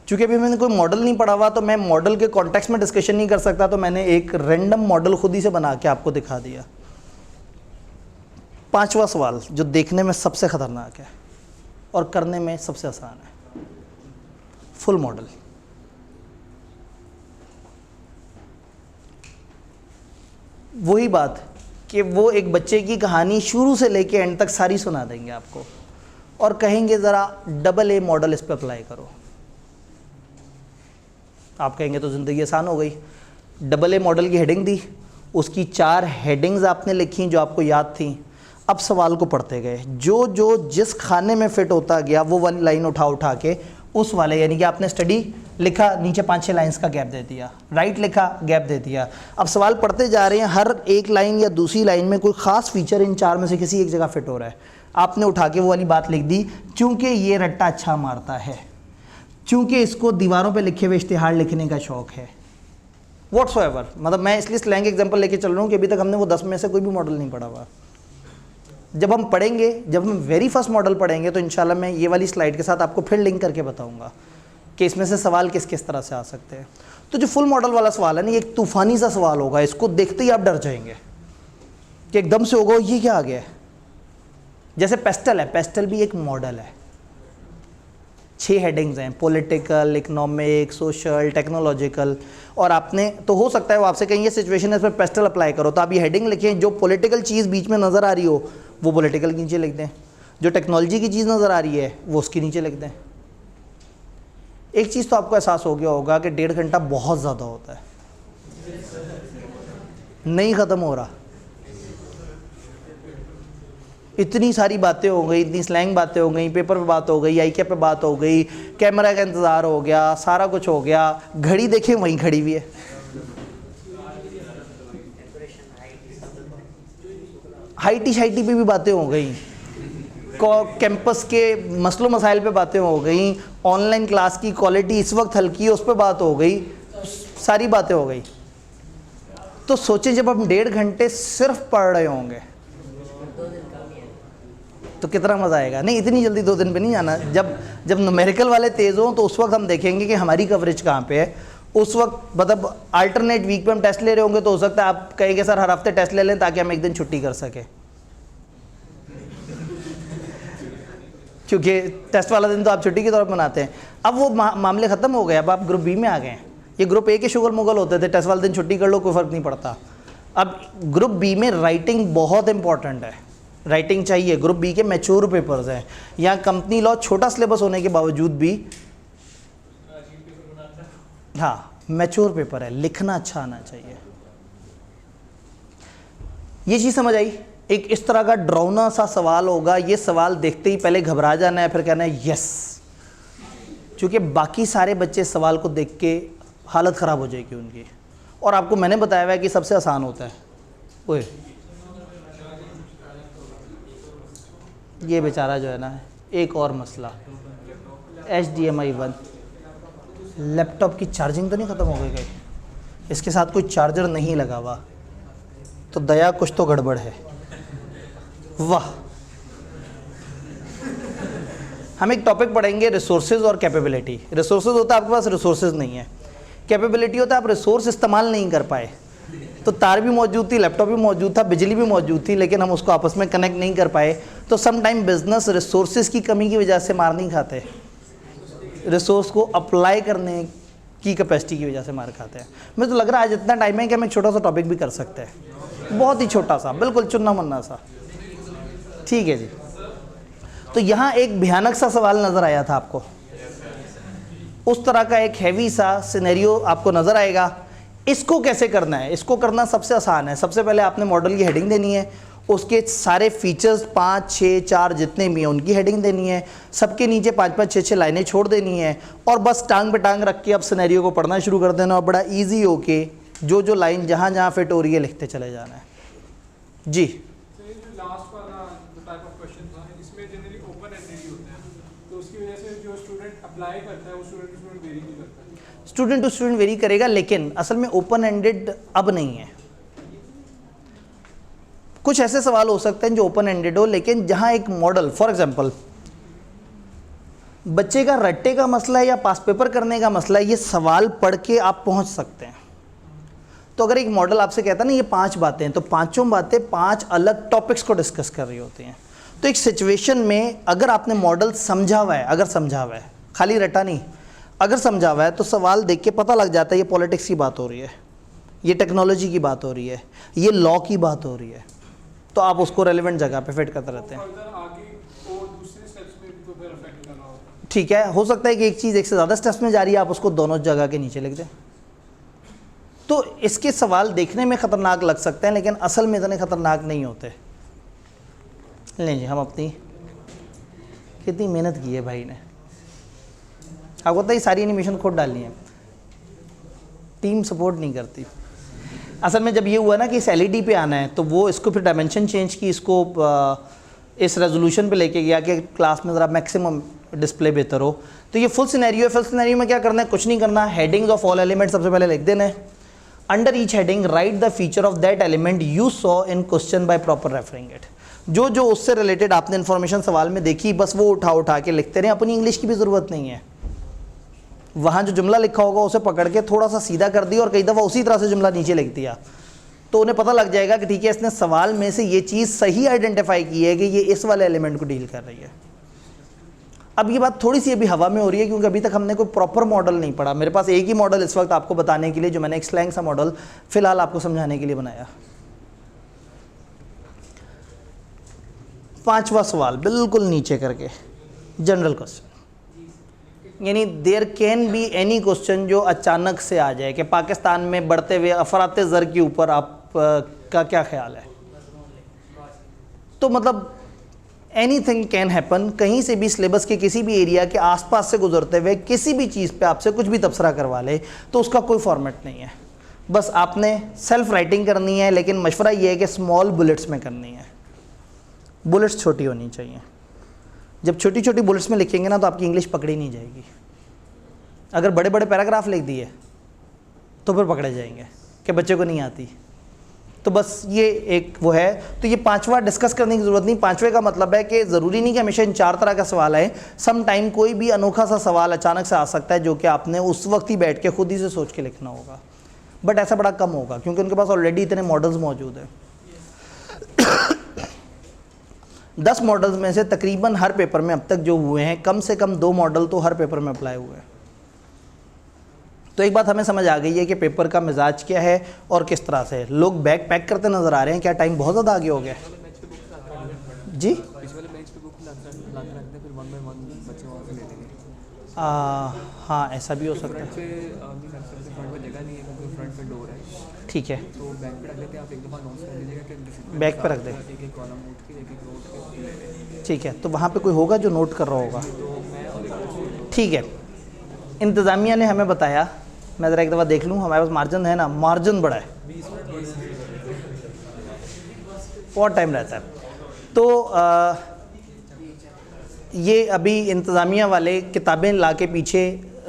[SPEAKER 1] चूँकि अभी मैंने कोई मॉडल नहीं पढ़ा हुआ तो मैं मॉडल के कॉन्टेक्स्ट में डिस्कशन नहीं कर सकता, तो मैंने एक रैंडम मॉडल खुद ही से बना के आपको दिखा दिया। 5वां सवाल जो देखने में सबसे ख़तरनाक है और करने में सबसे आसान है, फुल मॉडल। वही बात कि वो एक बच्चे की कहानी शुरू से लेके एंड तक सारी सुना देंगे आपको और कहेंगे ज़रा AA मॉडल इस पर अप्लाई करो। आप कहेंगे तो ज़िंदगी आसान हो गई। AA मॉडल की हेडिंग दी, उसकी 4 हेडिंग्स आपने लिखी जो आपको याद थी। अब सवाल को पढ़ते गए, जो जो जिस खाने में फिट होता गया वो वाली लाइन उठा उठा के उस वाले, यानी कि आपने स्टडी लिखा, नीचे 5-6 लाइंस का गैप दे दिया, राइट लिखा, गैप दे दिया। अब सवाल पढ़ते जा रहे हैं, हर एक लाइन या दूसरी लाइन में कोई ख़ास फीचर इन 4 में से किसी एक जगह फिट हो रहा है। आपने उठा के वो वाली बात लिख दी, चूँकि ये रट्टा अच्छा मारता है, चूँकि इसको दीवारों पे लिखे हुए इश्तिहार लिखने का शौक़ है, व्हाट्सएवर। मतलब मैं इसलिए स्लैंग एग्जाम्पल लेके चल रहा हूँ कि अभी तक हमने वो 10 में से कोई भी मॉडल नहीं पढ़ा हुआ। जब हम पढ़ेंगे, जब हम वेरी फर्स्ट मॉडल पढ़ेंगे तो इंशाल्लाह मैं ये वाली स्लाइड के साथ आपको फिर लिंक करके बताऊंगा कि इसमें से सवाल किस किस तरह से आ सकते हैं। तो जो फुल मॉडल वाला सवाल है ना, ये एक तूफ़ानी सा सवाल होगा, इसको देखते ही आप डर जाएंगे कि एकदम से होगा ये क्या आ गया है। जैसे पेस्टल है, पेस्टल भी एक मॉडल है, 6 हेडिंग्स हैं, पॉलिटिकल, इकोनॉमिक, सोशल, टेक्नोलॉजिकल। और आपने तो हो सकता है वो आपसे कहेंगे सिचुएशन है इसमें पेस्टल अप्लाई करो, तो आप ये हेडिंग लिखें, जो पॉलिटिकल चीज़ बीच में नज़र आ रही हो वो पॉलिटिकल के नीचे लिख दें, जो टेक्नोलॉजी की चीज़ नज़र आ रही है वो उसके नीचे लिख दें। एक चीज़ तो आपको एहसास हो गया होगा कि 1.5 घंटा बहुत ज़्यादा होता है, नहीं ख़त्म हो रहा। इतनी सारी बातें हो गई, इतनी स्लैंग बातें हो गई, पेपर पे बात हो गई, ICAP पे बात हो गई, कैमरा का इंतज़ार हो गया, सारा कुछ हो गया। घड़ी देखें वहीं खड़ी हुई है। हाईटी शाइटी पे भी बातें हो गई, कैंपस के मसलों मसाइल पे बातें हो गई, ऑनलाइन क्लास की क्वालिटी इस वक्त हल्की है उस पर बात हो गई, सारी बातें हो गई। तो सोचें जब हम 1.5 घंटे सिर्फ पढ़ रहे होंगे तो कितना मज़ा आएगा। नहीं, इतनी जल्दी 2 दिन पे नहीं जाना। जब न्यूमेरिकल वाले तेज़ हों तो उस वक्त हम देखेंगे कि हमारी कवरेज कहाँ पे है। उस वक्त मतलब अल्टरनेट वीक पे हम टेस्ट ले रहे होंगे तो हो सकता है आप कहेंगे सर हर हफ्ते टेस्ट ले लें ताकि हम एक दिन छुट्टी कर सकें, क्योंकि टेस्ट वाला दिन तो आप छुट्टी की तौर पर मनाते हैं। अब वो मामले ख़त्म हो गए, अब आप ग्रुप बी में आ गए हैं। ये ग्रुप ए के शुगल मुगल होते थे, टेस्ट वाले दिन छुट्टी कर लो कोई फ़र्क नहीं पड़ता। अब ग्रुप बी में राइटिंग बहुत इंपॉर्टेंट है, राइटिंग चाहिए। ग्रुप बी के मैच्योर पेपर्स हैं, यहाँ कंपनी लॉ छोटा सिलेबस होने के बावजूद भी हाँ मैच्योर पेपर है, लिखना अच्छा आना चाहिए। ये चीज़ समझ आई। एक इस तरह का डरावना सा सवाल होगा, ये सवाल देखते ही पहले घबरा जाना है, फिर कहना है यस, क्योंकि बाकी सारे बच्चे सवाल को देख के हालत ख़राब हो जाएगी उनकी। और आपको मैंने बताया हुआ है कि सबसे आसान होता है। ओए ये बेचारा जो है ना, एक और मसला, HDMI 1 लैपटॉप की चार्जिंग तो नहीं ख़त्म हो गई, इसके साथ कोई चार्जर नहीं लगा हुआ, तो दया कुछ तो गड़बड़ है। वाह, हम एक टॉपिक पढ़ेंगे रिसोर्सेज और कैपेबिलिटी। रिसोर्सेज होता है आपके पास रिसोर्सेज नहीं है, कैपेबिलिटी होता है आप रिसोर्स इस्तेमाल नहीं कर पाए। तो तार भी मौजूद थी, लैपटॉप भी मौजूद था, बिजली भी मौजूद थी, लेकिन हम उसको आपस में कनेक्ट नहीं कर पाए। तो सम टाइम बिजनेस रिसोर्सेज की कमी की वजह से मार नहीं खाते, रिसोर्स को अप्लाई करने की कैपेसिटी की वजह से मार खाते हैं। मुझे तो लग रहा है आज इतना टाइम है कि हम एक छोटा सा टॉपिक भी कर सकते हैं, बहुत ही छोटा सा, बिल्कुल चुन्ना मुन्ना सा। ठीक है जी। तो यहाँ एक भयानक सा सवाल नज़र आया था आपको, उस तरह का एक हैवी सा सिनेरियो आपको नज़र आएगा। इसको कैसे करना है? इसको करना सबसे आसान है। सबसे पहले आपने मॉडल की हेडिंग देनी है, उसके सारे फीचर्स 5, 6, 4 जितने भी हैं उनकी हेडिंग देनी है, सबके नीचे 5-5, 6-6 लाइनें छोड़ देनी है, और बस टांग पे टांग रख के अब सिनेरियो को पढ़ना शुरू कर देना, और बड़ा ईजी होके जो जो लाइन जहाँ जहाँ फिट हो रही है लिखते चले जाना है। जी
[SPEAKER 2] लास्ट वाला टाइप ऑफ क्वेश्चन था, इसमें जनरली ओपन एंडेड ही होते हैं, तो उसकी वजह से जो स्टूडेंट अप्लाई करता है वो स्टूडेंट टू स्टूडेंट वेरी नहीं करता है।
[SPEAKER 1] स्टूडेंट टू स्टूडेंट वेरी करेगा, लेकिन असल में ओपन एंडेड अब नहीं है। कुछ ऐसे सवाल हो सकते हैं जो ओपन एंडेड हो, लेकिन जहां एक मॉडल, फॉर एग्जांपल बच्चे का रट्टे का मसला है या पास पेपर करने का मसला है, ये सवाल पढ़ के आप पहुंच सकते हैं। तो अगर एक मॉडल आपसे कहता है ना ये 5 बातें, तो पांचों बातें 5 अलग टॉपिक्स को डिस्कस कर रही होती हैं। तो एक सिचुएशन में अगर आपने मॉडल समझा हुआ है, अगर समझा हुआ है, खाली रटा नहीं, अगर समझा हुआ है, तो सवाल देख के पता लग जाता है ये पॉलिटिक्स की बात हो रही है, ये टेक्नोलॉजी की बात हो रही है, ये लॉ की बात हो रही है, तो आप उसको रेलिवेंट जगह पे फिट करते रहते हैं। ठीक है, हो सकता है कि एक चीज़ एक से ज़्यादा स्टेप्स में जा रही है, आप उसको दोनों जगह के नीचे लिख दें। तो इसके सवाल देखने में ख़तरनाक लग सकते हैं, लेकिन असल में इतने ख़तरनाक नहीं होते। नहीं जी, हम अपनी कितनी मेहनत की है भाई ने, आपको पता है सारी एनिमेशन खुद डालनी है, टीम सपोर्ट नहीं करती। असल में जब ये हुआ ना कि इस एलईडी पे आना है, तो वो इसको फिर डायमेंशन चेंज की, इसको इस रेजोल्यूशन पे लेके गया कि क्लास में ज़रा मैक्सिमम डिस्प्ले बेहतर हो। तो ये फुल सिनेरियो है। फुल सिनेरियो में क्या करना है? कुछ नहीं करना, हेडिंग्स ऑफ ऑल एलिमेंट सबसे पहले लिख देना है। Under each heading write the feature of that element you saw in question by proper referring it. जो जो उससे रिलेटेड आपने इन्फॉर्मेशन सवाल में देखी, बस वो उठा उठा के लिखते रहें। अपनी इंग्लिश की भी ज़रूरत नहीं है, वहाँ जो जुमला लिखा होगा उसे पकड़ के थोड़ा सा सीधा कर दिया और कई दफ़ा उसी तरह से जुमला नीचे लिख दिया, तो उन्हें पता लग जाएगा कि ठीक है इसने सवाल में से ये चीज़ सही आइडेंटिफाई की है कि ये इस वाले एलिमेंट को डील कर रही है। अब ये बात थोड़ी सी अभी हवा में हो रही है, क्योंकि अभी तक हमने कोई प्रॉपर मॉडल नहीं पढ़ा। मेरे पास एक ही मॉडल इस वक्त आपको बताने के लिए, जो मैंने एक स्लैंग सा मॉडल फिलहाल आपको समझाने के लिए बनाया। 5वां सवाल बिल्कुल नीचे करके, जनरल क्वेश्चन, यानी there can be any question जो अचानक से आ जाए कि पाकिस्तान में बढ़ते हुए अफराते ज़र के ऊपर आप का क्या ख्याल है। तो मतलब एनीथिंग कैन हैपन, कहीं से भी सिलेबस के किसी भी एरिया के आसपास से गुजरते हुए किसी भी चीज़ पे आपसे कुछ भी तबसरा करवा ले, तो उसका कोई फॉर्मेट नहीं है। बस आपने सेल्फ राइटिंग करनी है, लेकिन मशवरा ये है कि स्मॉल बुलेट्स में करनी है। बुलेट्स छोटी होनी चाहिए। जब छोटी छोटी बुलेट्स में लिखेंगे ना, तो आपकी इंग्लिश पकड़ी नहीं जाएगी। अगर बड़े बड़े पैराग्राफ लिख दिए तो फिर पकड़े जाएंगे कि बच्चे को नहीं आती। तो बस ये एक वो है। तो ये 5वां डिस्कस करने की ज़रूरत नहीं। 5वें का मतलब है कि ज़रूरी नहीं कि हमेशा इन 4 तरह का सवाल आए। सम टाइम कोई भी अनोखा सा सवाल अचानक से आ सकता है, जो कि आपने उस वक्त ही बैठ के खुद ही से सोच के लिखना होगा। बट ऐसा बड़ा कम होगा, क्योंकि उनके पास ऑलरेडी इतने मॉडल्स मौजूद हैं। 10 मॉडल्स में से तकरीबन हर पेपर में अब तक जो हुए हैं कम से कम 2 मॉडल तो हर पेपर में अप्लाई हुए हैं। तो एक बात हमें समझ आ गई है कि पेपर का मिजाज क्या है और किस तरह से लोग बैग पैक करते नज़र आ रहे हैं। क्या टाइम बहुत ज़्यादा आगे हो गया जी? हाँ ऐसा भी हो सकता है। ठीक है,
[SPEAKER 3] तो बैग पे रख देते हैं, आप एक दफ़ा नोट्स कर लीजिएगा कि
[SPEAKER 1] बैग पे रख दें।
[SPEAKER 3] एक एक कॉलम नोट के एक एक नोट के।
[SPEAKER 1] ठीक है, तो वहाँ पे कोई होगा जो नोट कर रहा होगा।
[SPEAKER 3] तो मैं और एक
[SPEAKER 1] ठीक है, इंतज़ामिया ने हमें बताया, मैं ज़रा एक दफ़ा देख लूँ हमारे पास मार्जिन है ना, मार्जिन बड़ा है, बहुत टाइम रहता है। तो ये अभी इंतज़ामिया वाले किताबें ला के पीछे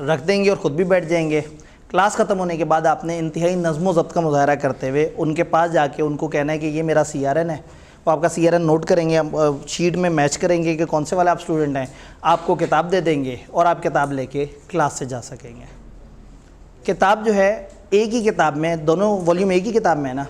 [SPEAKER 1] रख देंगे और ख़ुद भी बैठ जाएंगे। क्लास ख़त्म होने के बाद आपने इंतहाई नज़्म व ज़ब्त का मुज़ाहरा करते हुए उनके पास जाके उनको कहना है कि ये मेरा CRN है। वो आपका CRN नोट करेंगे, शीट में मैच करेंगे कि कौन से वाले आप स्टूडेंट हैं, आपको किताब दे देंगे और आप किताब लेके क्लास से जा सकेंगे। किताब जो है एक ही किताब में, दोनों वॉल्यूम एक ही किताब में है ना,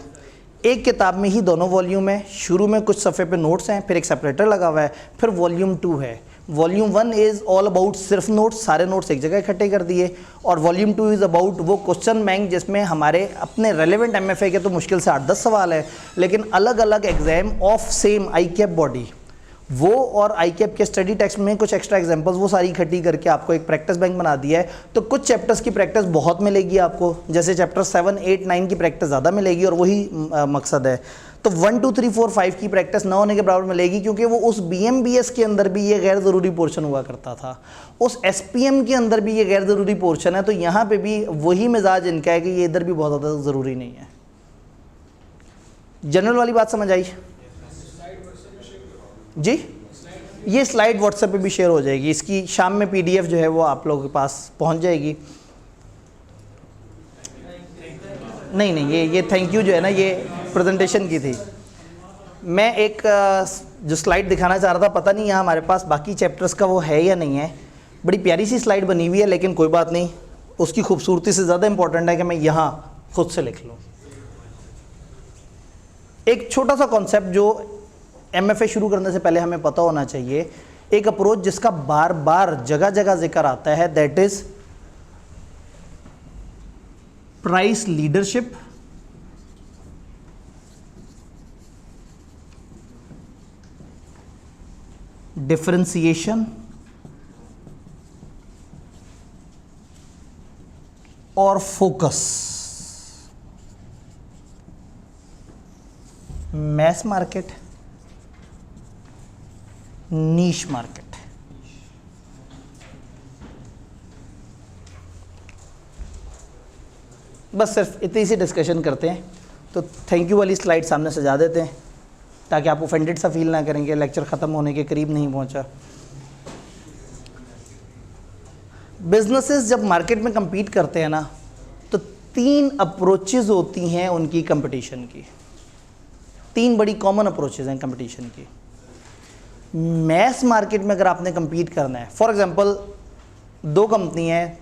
[SPEAKER 1] एक किताब में ही दोनों वॉल्यूम है। शुरू में कुछ सफ़े पे नोट्स हैं, फिर एक सेपरेटर लगा हुआ है, फिर वॉल्यूम 2 है। वॉल्यूम 1 इज़ ऑल अबाउट सिर्फ नोट्स, सारे नोट्स एक जगह इकट्ठे कर दिए, और वॉल्यूम 2 इज़ अबाउट वो क्वेश्चन बैंक जिसमें हमारे अपने रेलेवेंट MFA के तो मुश्किल से 8-10 सवाल है, लेकिन अलग अलग exam of same ICAP body, वो और ICAP के स्टडी टेक्स्ट में कुछ एक्स्ट्रा एग्जांपल्स वो सारी इकट्ठी करके आपको एक प्रैक्टिस बैंक बना दिया है। तो कुछ चैप्टर्स की प्रैक्टिस बहुत मिलेगी आपको, जैसे चैप्टर 7, 8, 9 की प्रैक्टिस ज़्यादा मिलेगी और वही मकसद है। तो 1, 2, 3, 4, 5 की प्रैक्टिस ना होने के बराबर मिलेगी, क्योंकि वो उस BMBS के अंदर भी ये गैर ज़रूरी पोर्शन हुआ करता था, उस SPM के अंदर भी ये गैर ज़रूरी पोर्शन है। तो यहाँ पे भी वही मिजाज इनका है कि ये इधर भी बहुत ज़्यादा ज़रूरी नहीं है। जनरल वाली बात समझ आई जी? ये स्लाइड व्हाट्सएप पे भी शेयर हो जाएगी, इसकी शाम में PDF जो है वो आप लोगों के पास पहुंच जाएगी। नहीं, ये थैंक यू जो है ना, ये प्रेजेंटेशन की थी। मैं एक जो स्लाइड दिखाना चाह रहा था, पता नहीं यहाँ हमारे पास बाकी चैप्टर्स का वो है या नहीं है। बड़ी प्यारी सी स्लाइड बनी हुई है, लेकिन कोई बात नहीं, उसकी खूबसूरती से ज़्यादा इंपॉर्टेंट है कि मैं यहाँ खुद से लिख लूँ। एक छोटा सा कॉन्सेप्ट जो MFA शुरू करने से पहले हमें पता होना चाहिए, एक अप्रोच जिसका बार बार जगह जगह जिक्र आता है, that is price leadership, differentiation और focus. Mass market, niche market. बस सिर्फ इतनी सी डिस्कशन करते हैं। तो थैंक यू वाली स्लाइड सामने सजा देते हैं ताकि आप ऑफेंडेड सा फील ना करेंगे, लेक्चर ख़त्म होने के करीब नहीं पहुंचा। बिजनेसेस जब मार्केट में compete करते हैं ना, तो 3 अप्रोचेज़ होती हैं उनकी कंपटीशन की। 3 बड़ी कॉमन अप्रोचेज़ हैं कंपटीशन की। मैस मार्केट में अगर आपने compete करना है, फॉर एग्जांपल 2 कंपनी हैं,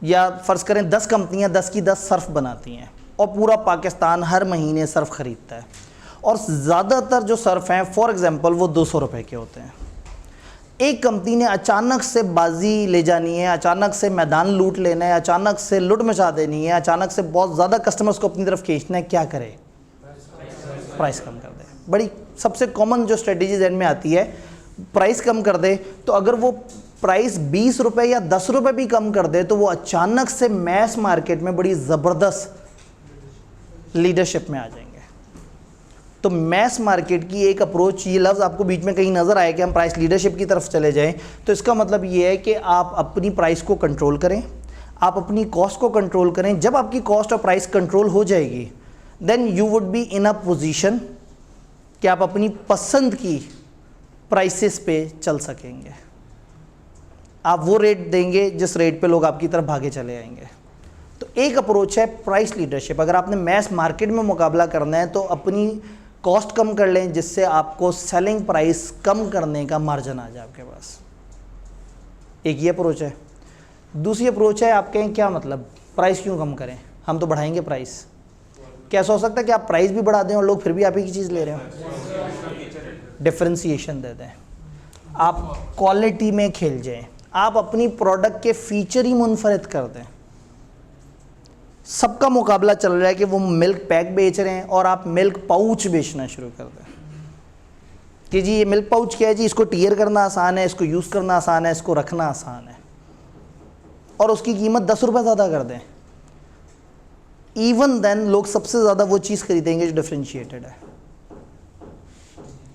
[SPEAKER 1] या फ़र्ज़ करें 10 कंपनियां 10 की 10 सर्फ़ बनाती हैं और पूरा पाकिस्तान हर महीने सर्फ़ ख़रीदता है, और ज़्यादातर जो सर्फ़ हैं फॉर एग्जांपल वो 200 रुपए के होते हैं। एक कंपनी ने अचानक से बाजी ले जानी है, अचानक से मैदान लूट लेना है, अचानक से लुट मचा देनी है, अचानक से बहुत ज़्यादा कस्टमर्स को अपनी तरफ खींचना है, क्या करे? प्राइस कम कर दे। बड़ी सबसे कॉमन जो स्ट्रेटजी ज़हन में आती है, प्राइस कम कर दे। तो अगर वो प्राइस 20 रुपये या 10 रुपये भी कम कर दे, तो वो अचानक से मैस मार्केट में बड़ी ज़बरदस्त लीडरशिप में आ जाएंगे। तो मैस मार्केट की एक अप्रोच, ये लफ्ज़ आपको बीच में कहीं नज़र आए कि हम प्राइस लीडरशिप की तरफ चले जाएं, तो इसका मतलब ये है कि आप अपनी प्राइस को कंट्रोल करें, आप अपनी कॉस्ट को कंट्रोल करें। जब आपकी कॉस्ट और प्राइस कंट्रोल हो जाएगी, then you would be in a position कि आप अपनी पसंद की प्राइसेस पे चल सकेंगे। आप वो रेट देंगे जिस रेट पे लोग आपकी तरफ भागे चले आएंगे। तो एक अप्रोच है प्राइस लीडरशिप। अगर आपने मैस मार्केट में मुकाबला करना है तो अपनी कॉस्ट कम कर लें, जिससे आपको सेलिंग प्राइस कम करने का मार्जिन आ जाए आपके पास। एक ये अप्रोच है। दूसरी अप्रोच है, आप कहें क्या मतलब प्राइस क्यों कम करें, हम तो बढ़ाएंगे प्राइस। कैसा हो सकता है कि आप प्राइस भी बढ़ा दें और लोग फिर भी आप ही की चीज़ ले रहे हो? डिफरेंशिएशन दे दें, आप क्वालिटी में खेल जाएं, आप अपनी प्रोडक्ट के फीचर ही मुनफरद कर दें। सबका मुकाबला चल रहा है कि वो मिल्क पैक बेच रहे हैं और आप मिल्क पाउच बेचना शुरू कर दें कि जी ये मिल्क पाउच क्या है जी, इसको टीयर करना आसान है, इसको यूज़ करना आसान है, इसको रखना आसान है, और उसकी कीमत 10 रुपये ज़्यादा कर दें। इवन देन लोग सबसे ज़्यादा वो चीज़ खरीदेंगे जो डिफरेंशिएटेड है।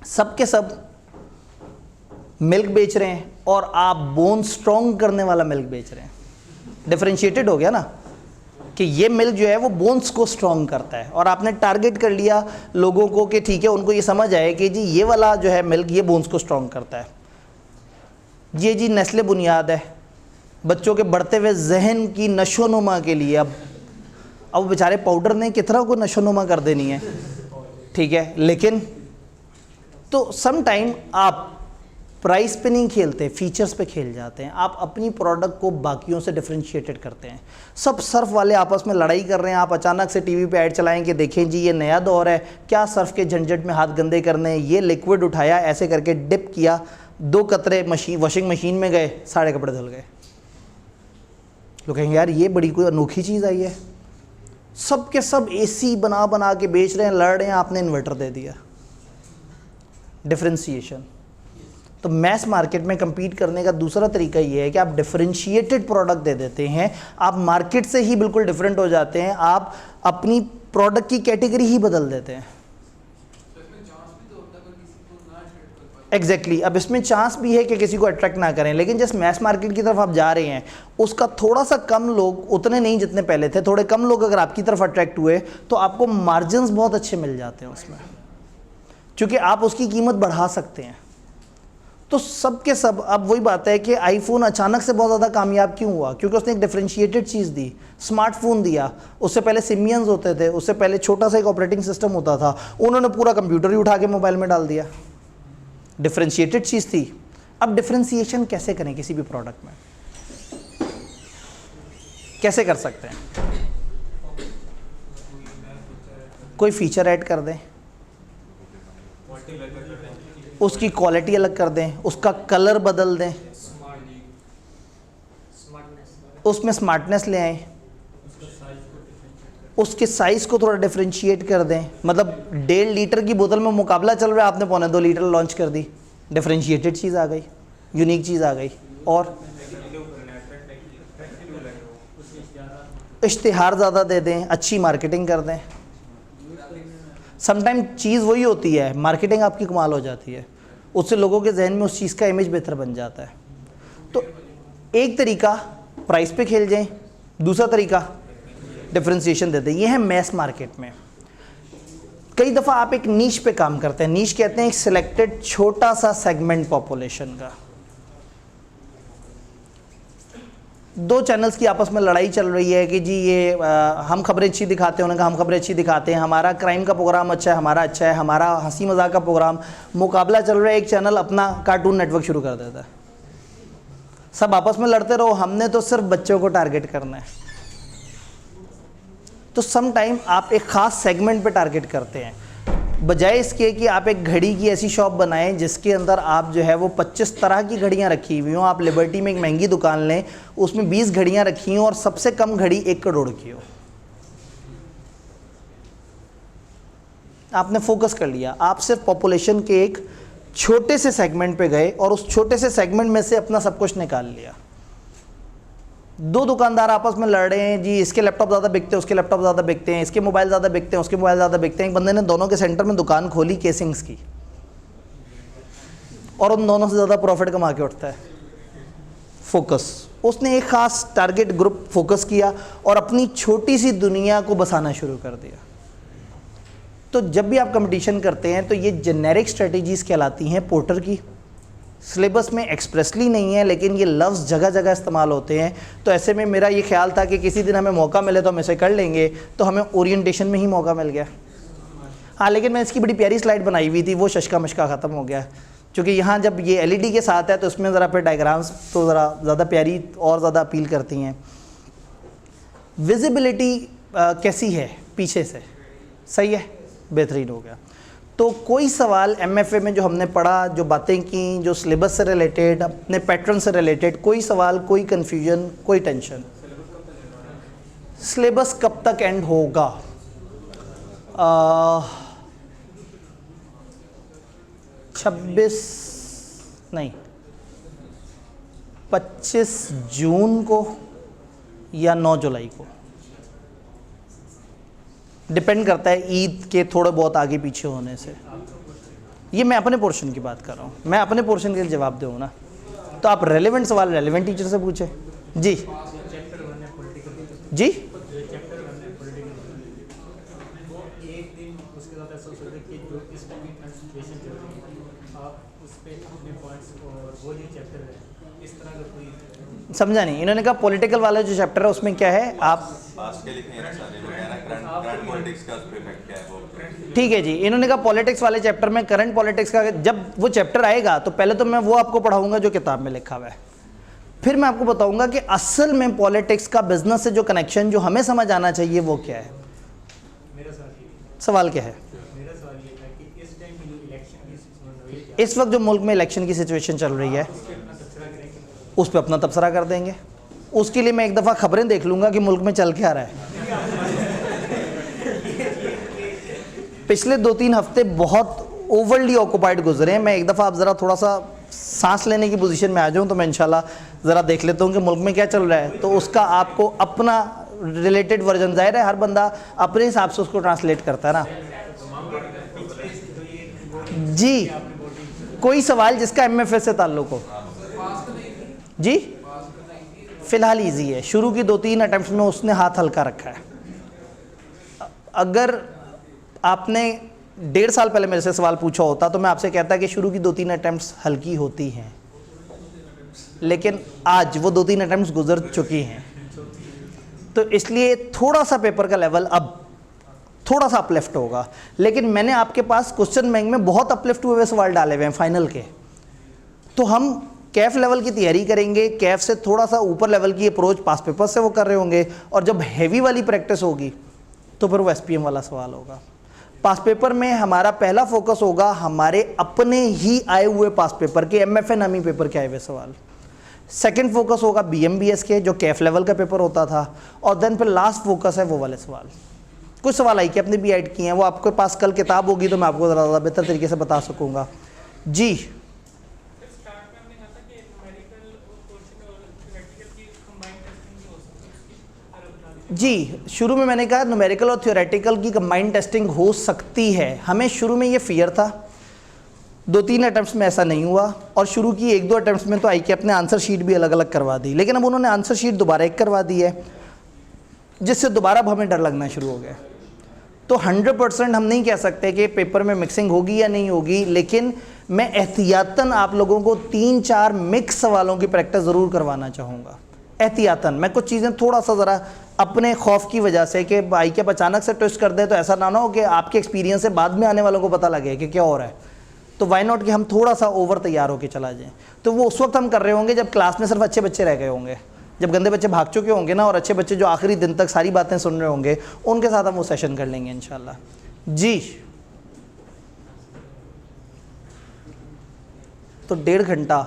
[SPEAKER 1] सब के सब मिल्क बेच रहे हैं और आप बोन स्ट्रॉन्ग करने वाला मिल्क बेच रहे हैं। डिफरेंशिएटेड हो गया ना कि ये मिल्क जो है वो बोन्स को स्ट्रॉन्ग करता है, और आपने टारगेट कर लिया लोगों को कि ठीक है, उनको ये समझ आए कि जी ये वाला जो है मिल्क ये बोन्स को स्ट्रॉन्ग करता है। ये जी नेस्ले बुनियाद है बच्चों के बढ़ते हुए जहन की नशोनुमा के लिए। अब बेचारे पाउडर ने कितना को नशोनुमा कर देनी है, ठीक है, लेकिन तो सम टाइम आप प्राइस पे नहीं खेलते, फीचर्स पे खेल जाते हैं। आप अपनी प्रोडक्ट को बाकियों से डिफरेंशिएटेड करते हैं। सब सर्फ वाले आपस में लड़ाई कर रहे हैं, आप अचानक से टीवी पे ऐड चलाएं कि देखें जी ये नया दौर है, क्या सर्फ के झंझट में हाथ गंदे करने हैं, ये लिक्विड उठाया, ऐसे करके डिप किया, 2 कतरे वॉशिंग मशीन में गए, सारे कपड़े धुल गए। लोग कहेंगे यार ये बड़ी कोई अनोखी चीज़ आई है। सब के सब AC बना बना के बेच रहे हैं, लड़ रहे हैं, आपने इन्वर्टर दे दिया। डिफरेंशिएशन। तो मैस मार्केट में compete करने का दूसरा तरीका ये है कि आप डिफरेंशिएटेड प्रोडक्ट दे देते हैं, आप मार्केट से ही बिल्कुल डिफरेंट हो जाते हैं, आप अपनी प्रोडक्ट की कैटेगरी ही बदल देते हैं। एग्जैक्टली अब इसमें चांस भी है कि किसी को अट्रैक्ट ना करें, लेकिन जिस मैस मार्केट की तरफ आप जा रहे हैं उसका थोड़ा सा कम लोग, उतने नहीं जितने पहले थे, थोड़े कम लोग अगर आपकी तरफ अट्रैक्ट हुए तो आपको मार्जिन्स बहुत अच्छे मिल जाते हैं उसमें, क्योंकि आप उसकी कीमत बढ़ा सकते हैं। तो सब के सब अब वही बात है कि आईफोन अचानक से बहुत ज़्यादा कामयाब क्यों हुआ, क्योंकि उसने एक डिफरेंशिएटेड चीज़ दी, स्मार्टफोन दिया। उससे पहले सिमियंस होते थे, उससे पहले छोटा सा एक ऑपरेटिंग सिस्टम होता था, उन्होंने पूरा कंप्यूटर ही उठा के मोबाइल में डाल दिया। डिफरेंशिएटेड चीज़ थी। अब डिफरेंशिएशन कैसे करें किसी भी प्रोडक्ट में, कैसे कर सकते हैं? कोई फीचर ऐड कर दें, उसकी क्वालिटी अलग कर दें, उसका कलर बदल दें, उसमें स्मार्टनेस ले आएं, उसके साइज़ को थोड़ा डिफरेंशिएट कर दें। मतलब 1.5 लीटर की बोतल में मुकाबला चल रहा है, आपने 1.25 लीटर लॉन्च कर दी, डिफरेंशिएटेड चीज़ आ गई, यूनिक चीज़ आ गई। और इश्तिहार ज़्यादा दे दें, अच्छी मार्केटिंग कर दें। समटाइम चीज़ वही होती है, मार्केटिंग आपकी कमाल हो जाती है, उससे लोगों के जहन में उस चीज़ का इमेज बेहतर बन जाता है। तो एक तरीका प्राइस पे खेल जाएं, दूसरा तरीका डिफरेंशिएशन देते हैं। ये है मैस मार्केट में। कई दफ़ा आप एक नीश पे काम करते हैं, नीश कहते हैं एक सिलेक्टेड छोटा सा सेगमेंट पॉपुलेशन का। 2 चैनल्स की आपस में लड़ाई चल रही है कि जी ये हम खबरें अच्छी दिखाते हैं, उन्होंने कहा हम खबरें अच्छी दिखाते हैं, हमारा क्राइम का प्रोग्राम अच्छा है, हमारा अच्छा है, हमारा हंसी मजाक का प्रोग्राम। मुकाबला चल रहा है, एक चैनल अपना कार्टून नेटवर्क शुरू कर देता है, सब आपस में लड़ते रहो, हमने तो सिर्फ बच्चों को टारगेट करना है। तो सम टाइम आप एक ख़ास सेगमेंट पे टारगेट करते हैं, बजाय इसके कि आप एक घड़ी की ऐसी शॉप बनाएं जिसके अंदर आप जो है वो 25 तरह की घड़ियां रखी हुई हों। आप लिबर्टी में एक महंगी दुकान लें, उसमें 20 घड़ियां रखी हों और सबसे कम घड़ी 1 करोड़ की हो। आपने फोकस कर लिया, आप सिर्फ पॉपुलेशन के एक छोटे से सेगमेंट पे गए और उस छोटे से सेगमेंट में से अपना सब कुछ निकाल लिया। 2 दुकानदार आपस में लड़ रहे हैं, जी इसके लैपटॉप ज़्यादा बिकते हैं, उसके लैपटॉप ज़्यादा बिकते हैं, इसके मोबाइल ज़्यादा बिकते हैं, उसके मोबाइल ज़्यादा बिकते हैं। एक बंदे ने दोनों के सेंटर में दुकान खोली केसिंग्स की, और उन दोनों से ज़्यादा प्रॉफिट कमा के उठता है। फोकस, उसने एक ख़ास टारगेट ग्रुप फोकस किया और अपनी छोटी सी दुनिया को बसाना शुरू कर दिया। तो जब भी आप कंपटीशन करते हैं तो ये जेनेरिक स्ट्रेटजीज़ कहलाती हैं पोर्टर की। सिलेबस में एक्सप्रेसली नहीं है, लेकिन ये लफ्ज़ जगह जगह इस्तेमाल होते हैं। तो ऐसे में मेरा ये ख्याल था कि किसी दिन हमें मौका मिले तो हम इसे कर लेंगे, तो हमें ओरिएंटेशन में ही मौका मिल गया। हाँ, लेकिन मैं इसकी बड़ी प्यारी स्लाइड बनाई हुई थी, वो शशका मशका ख़त्म हो गया, क्योंकि यहाँ जब ये LED के साथ है तो इसमें ज़रा फिर डायग्राम्स तो ज़रा ज़्यादा प्यारी और ज़्यादा अपील करती हैं। विजिबिलिटी कैसी है पीछे से, सही है, बेहतरीन हो गया। तो कोई सवाल एमएफए में जो हमने पढ़ा, जो बातें की, जो सिलेबस से रिलेटेड, अपने पैटर्न से रिलेटेड, कोई सवाल, कोई कन्फ्यूजन, कोई टेंशन? सिलेबस कब तक एंड होगा? 25 जून को या 9 जुलाई को, डिपेंड करता है ईद के थोड़े बहुत आगे पीछे होने से। ये मैं अपने पोर्शन की बात कर रहा हूँ, मैं अपने पोर्शन के लिए जवाब दूँ ना, तो आप रेलेवेंट सवाल रेलेवेंट टीचर से पूछे। जी जी समझा नहीं, इन्होंने कहा पॉलिटिकल वाला जो चैप्टर है उसमें क्या है, आप
[SPEAKER 4] पास्ट के लिखे हैं ना सारे, वो कह रहा है करंट पॉलिटिक्स का उस पे इफेक्ट क्या है वो।
[SPEAKER 1] ठीक है जी, इन्होंने कहा पॉलिटिक्स वाले चैप्टर में करंट पॉलिटिक्स का जब वो चैप्टर आएगा तो पहले तो मैं वो आपको पढ़ाऊंगा जो किताब में लिखा हुआ है, फिर मैं आपको बताऊंगा कि असल में पॉलिटिक्स का बिजनेस से जो कनेक्शन जो हमें समझ आना चाहिए वो क्या है। सवाल क्या है? इस वक्त जो मुल्क में इलेक्शन की सिचुएशन चल रही है उस पर अपना तबसरा कर देंगे। उसके लिए मैं एक दफ़ा खबरें देख लूँगा कि मुल्क में चल क्या रहा है। पिछले 2-3 हफ्ते बहुत ओवरली ऑक्यूपाइड गुजरे हैं। मैं एक दफ़ा आप ज़रा थोड़ा सा सांस लेने की पोजीशन में आ जाऊँ तो मैं इंशाल्लाह ज़रा देख लेता हूँ कि मुल्क में क्या चल रहा है, तो उसका आपको अपना रिलेटेड वर्जन, ज़ाहिर है हर बंदा अपने हिसाब से उसको ट्रांसलेट करता है ना। जी, कोई सवाल जिसका एमएफए से ताल्लुक़ हो? जी, फ़िलहाल इजी है, शुरू की 2-3 अटैम्प्ट में उसने हाथ हल्का रखा है। अगर आपने 1.5 साल पहले मेरे से सवाल पूछा होता तो मैं आपसे कहता कि शुरू की 2-3 अटैम्प्ट्स हल्की होती हैं, लेकिन आज वो 2-3 अटैम्प्ट्स गुजर चुकी हैं, तो इसलिए थोड़ा सा पेपर का लेवल अब थोड़ा सा अपलिफ्ट होगा। लेकिन मैंने आपके पास क्वेश्चन बैंक में बहुत अपलिफ्ट हुए सवाल डाले हुए हैं फाइनल के, तो हम कैफ लेवल की तैयारी करेंगे, कैफ से थोड़ा सा ऊपर लेवल की अप्रोच पास पेपर से वो कर रहे होंगे, और जब हैवी वाली प्रैक्टिस होगी तो फिर वो एसपीएम वाला सवाल होगा। पास पेपर में हमारा पहला फोकस होगा हमारे अपने ही आए हुए पास पेपर के, एमएफए नामी पेपर के आए हुए सवाल। सेकंड फोकस होगा बीएमबीएस के जो कैफ लेवल का पेपर होता था, और देन फिर लास्ट फोकस है वो वाले सवाल। कुछ सवाल आई कि अपने भी ऐड किए हैं, वो आपके पास कल किताब होगी तो मैं आपको ज़्यादा बेहतर तरीके से बता सकूँगा। जी जी, शुरू में मैंने कहा न्यूमेरिकल और थ्योरेटिकल की कंबाइंड टेस्टिंग हो सकती है। हमें शुरू में ये फियर था, 2-3 अटैम्प्ट्स में ऐसा नहीं हुआ, और शुरू की 1-2 अटैम्प्ट्स में तो आई कि अपने आंसर शीट भी अलग अलग करवा दी, लेकिन अब उन्होंने आंसर शीट दोबारा एक करवा दी है, जिससे दोबारा अब हमें डर लगना शुरू हो गया। तो 100% हम नहीं कह सकते कि पेपर में मिक्सिंग होगी या नहीं होगी, लेकिन मैं एहतियातन आप लोगों को 3-4 मिक्स सवालों की प्रैक्टिस ज़रूर करवाना चाहूँगा। एहतियातन मैं कुछ चीज़ें थोड़ा सा ज़रा अपने खौफ की वजह से कि भाई क्या अचानक से ट्विस्ट कर दे तो ऐसा ना हो कि आपके एक्सपीरियंस से बाद में आने वालों को पता लगे कि क्या हो रहा है। तो वाई नॉट कि हम थोड़ा सा ओवर तैयार होकर चला जाएँ। तो वो उस वक्त हम कर रहे होंगे जब क्लास में सिर्फ अच्छे बच्चे रह गए होंगे, जब गंदे बच्चे भाग चुके होंगे ना, और अच्छे बच्चे जो आखिरी दिन तक सारी बातें सुन रहे होंगे, उनके साथ हम वो सेशन कर लेंगे इंशाल्लाह। जी, तो 1.5 घंटा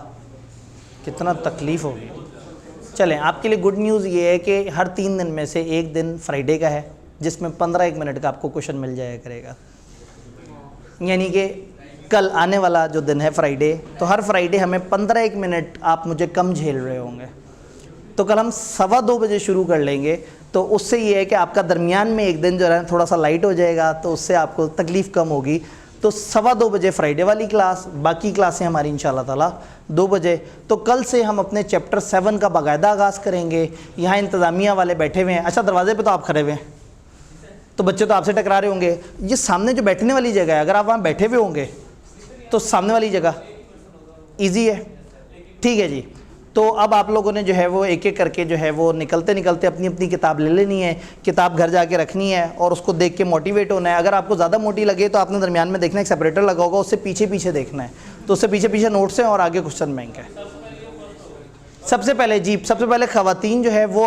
[SPEAKER 1] कितना तकलीफ़ होगी। चलें, आपके लिए गुड न्यूज़ ये है कि हर 3 दिन में से एक दिन फ्राइडे का है, जिसमें 15-1 मिनट का आपको क्वेश्चन मिल जाया करेगा। यानी कि कल आने वाला जो दिन है फ्राइडे, तो हर फ्राइडे हमें 15-1 मिनट आप मुझे कम झेल रहे होंगे। तो कल हम 2:15 बजे शुरू कर लेंगे, तो उससे ये है कि आपका दरमियान में एक दिन जो है थोड़ा सा लाइट हो जाएगा, तो उससे आपको तकलीफ़ कम होगी। तो 2:15 बजे फ्राइडे वाली क्लास, बाकी क्लासें हमारी इंशाल्लाह ताला 2 बजे। तो कल से हम अपने चैप्टर 7 का बाकायदा आगाज़ करेंगे। यहाँ इंतज़ामिया वाले बैठे हुए हैं। अच्छा, दरवाजे पे तो आप खड़े हुए हैं, तो बच्चे तो आपसे टकरा रहे होंगे। ये सामने जो बैठने वाली जगह है, अगर आप वहाँ बैठे हुए होंगे तो सामने वाली जगह ईजी है। ठीक है जी, तो अब आप लोगों ने जो है वो एक एक करके जो है वो निकलते निकलते अपनी अपनी किताब ले लेनी है, किताब घर जाके रखनी है और उसको देख के मोटिवेट होना है। अगर आपको ज़्यादा मोटी लगे तो आपने दरमियान में देखना है, एक सेपरेटर लगा होगा, उससे पीछे पीछे देखना है, तो उससे पीछे पीछे नोट्स हैं और आगे क्वेश्चन बैंक है। सबसे पहले खवातीन जो है वो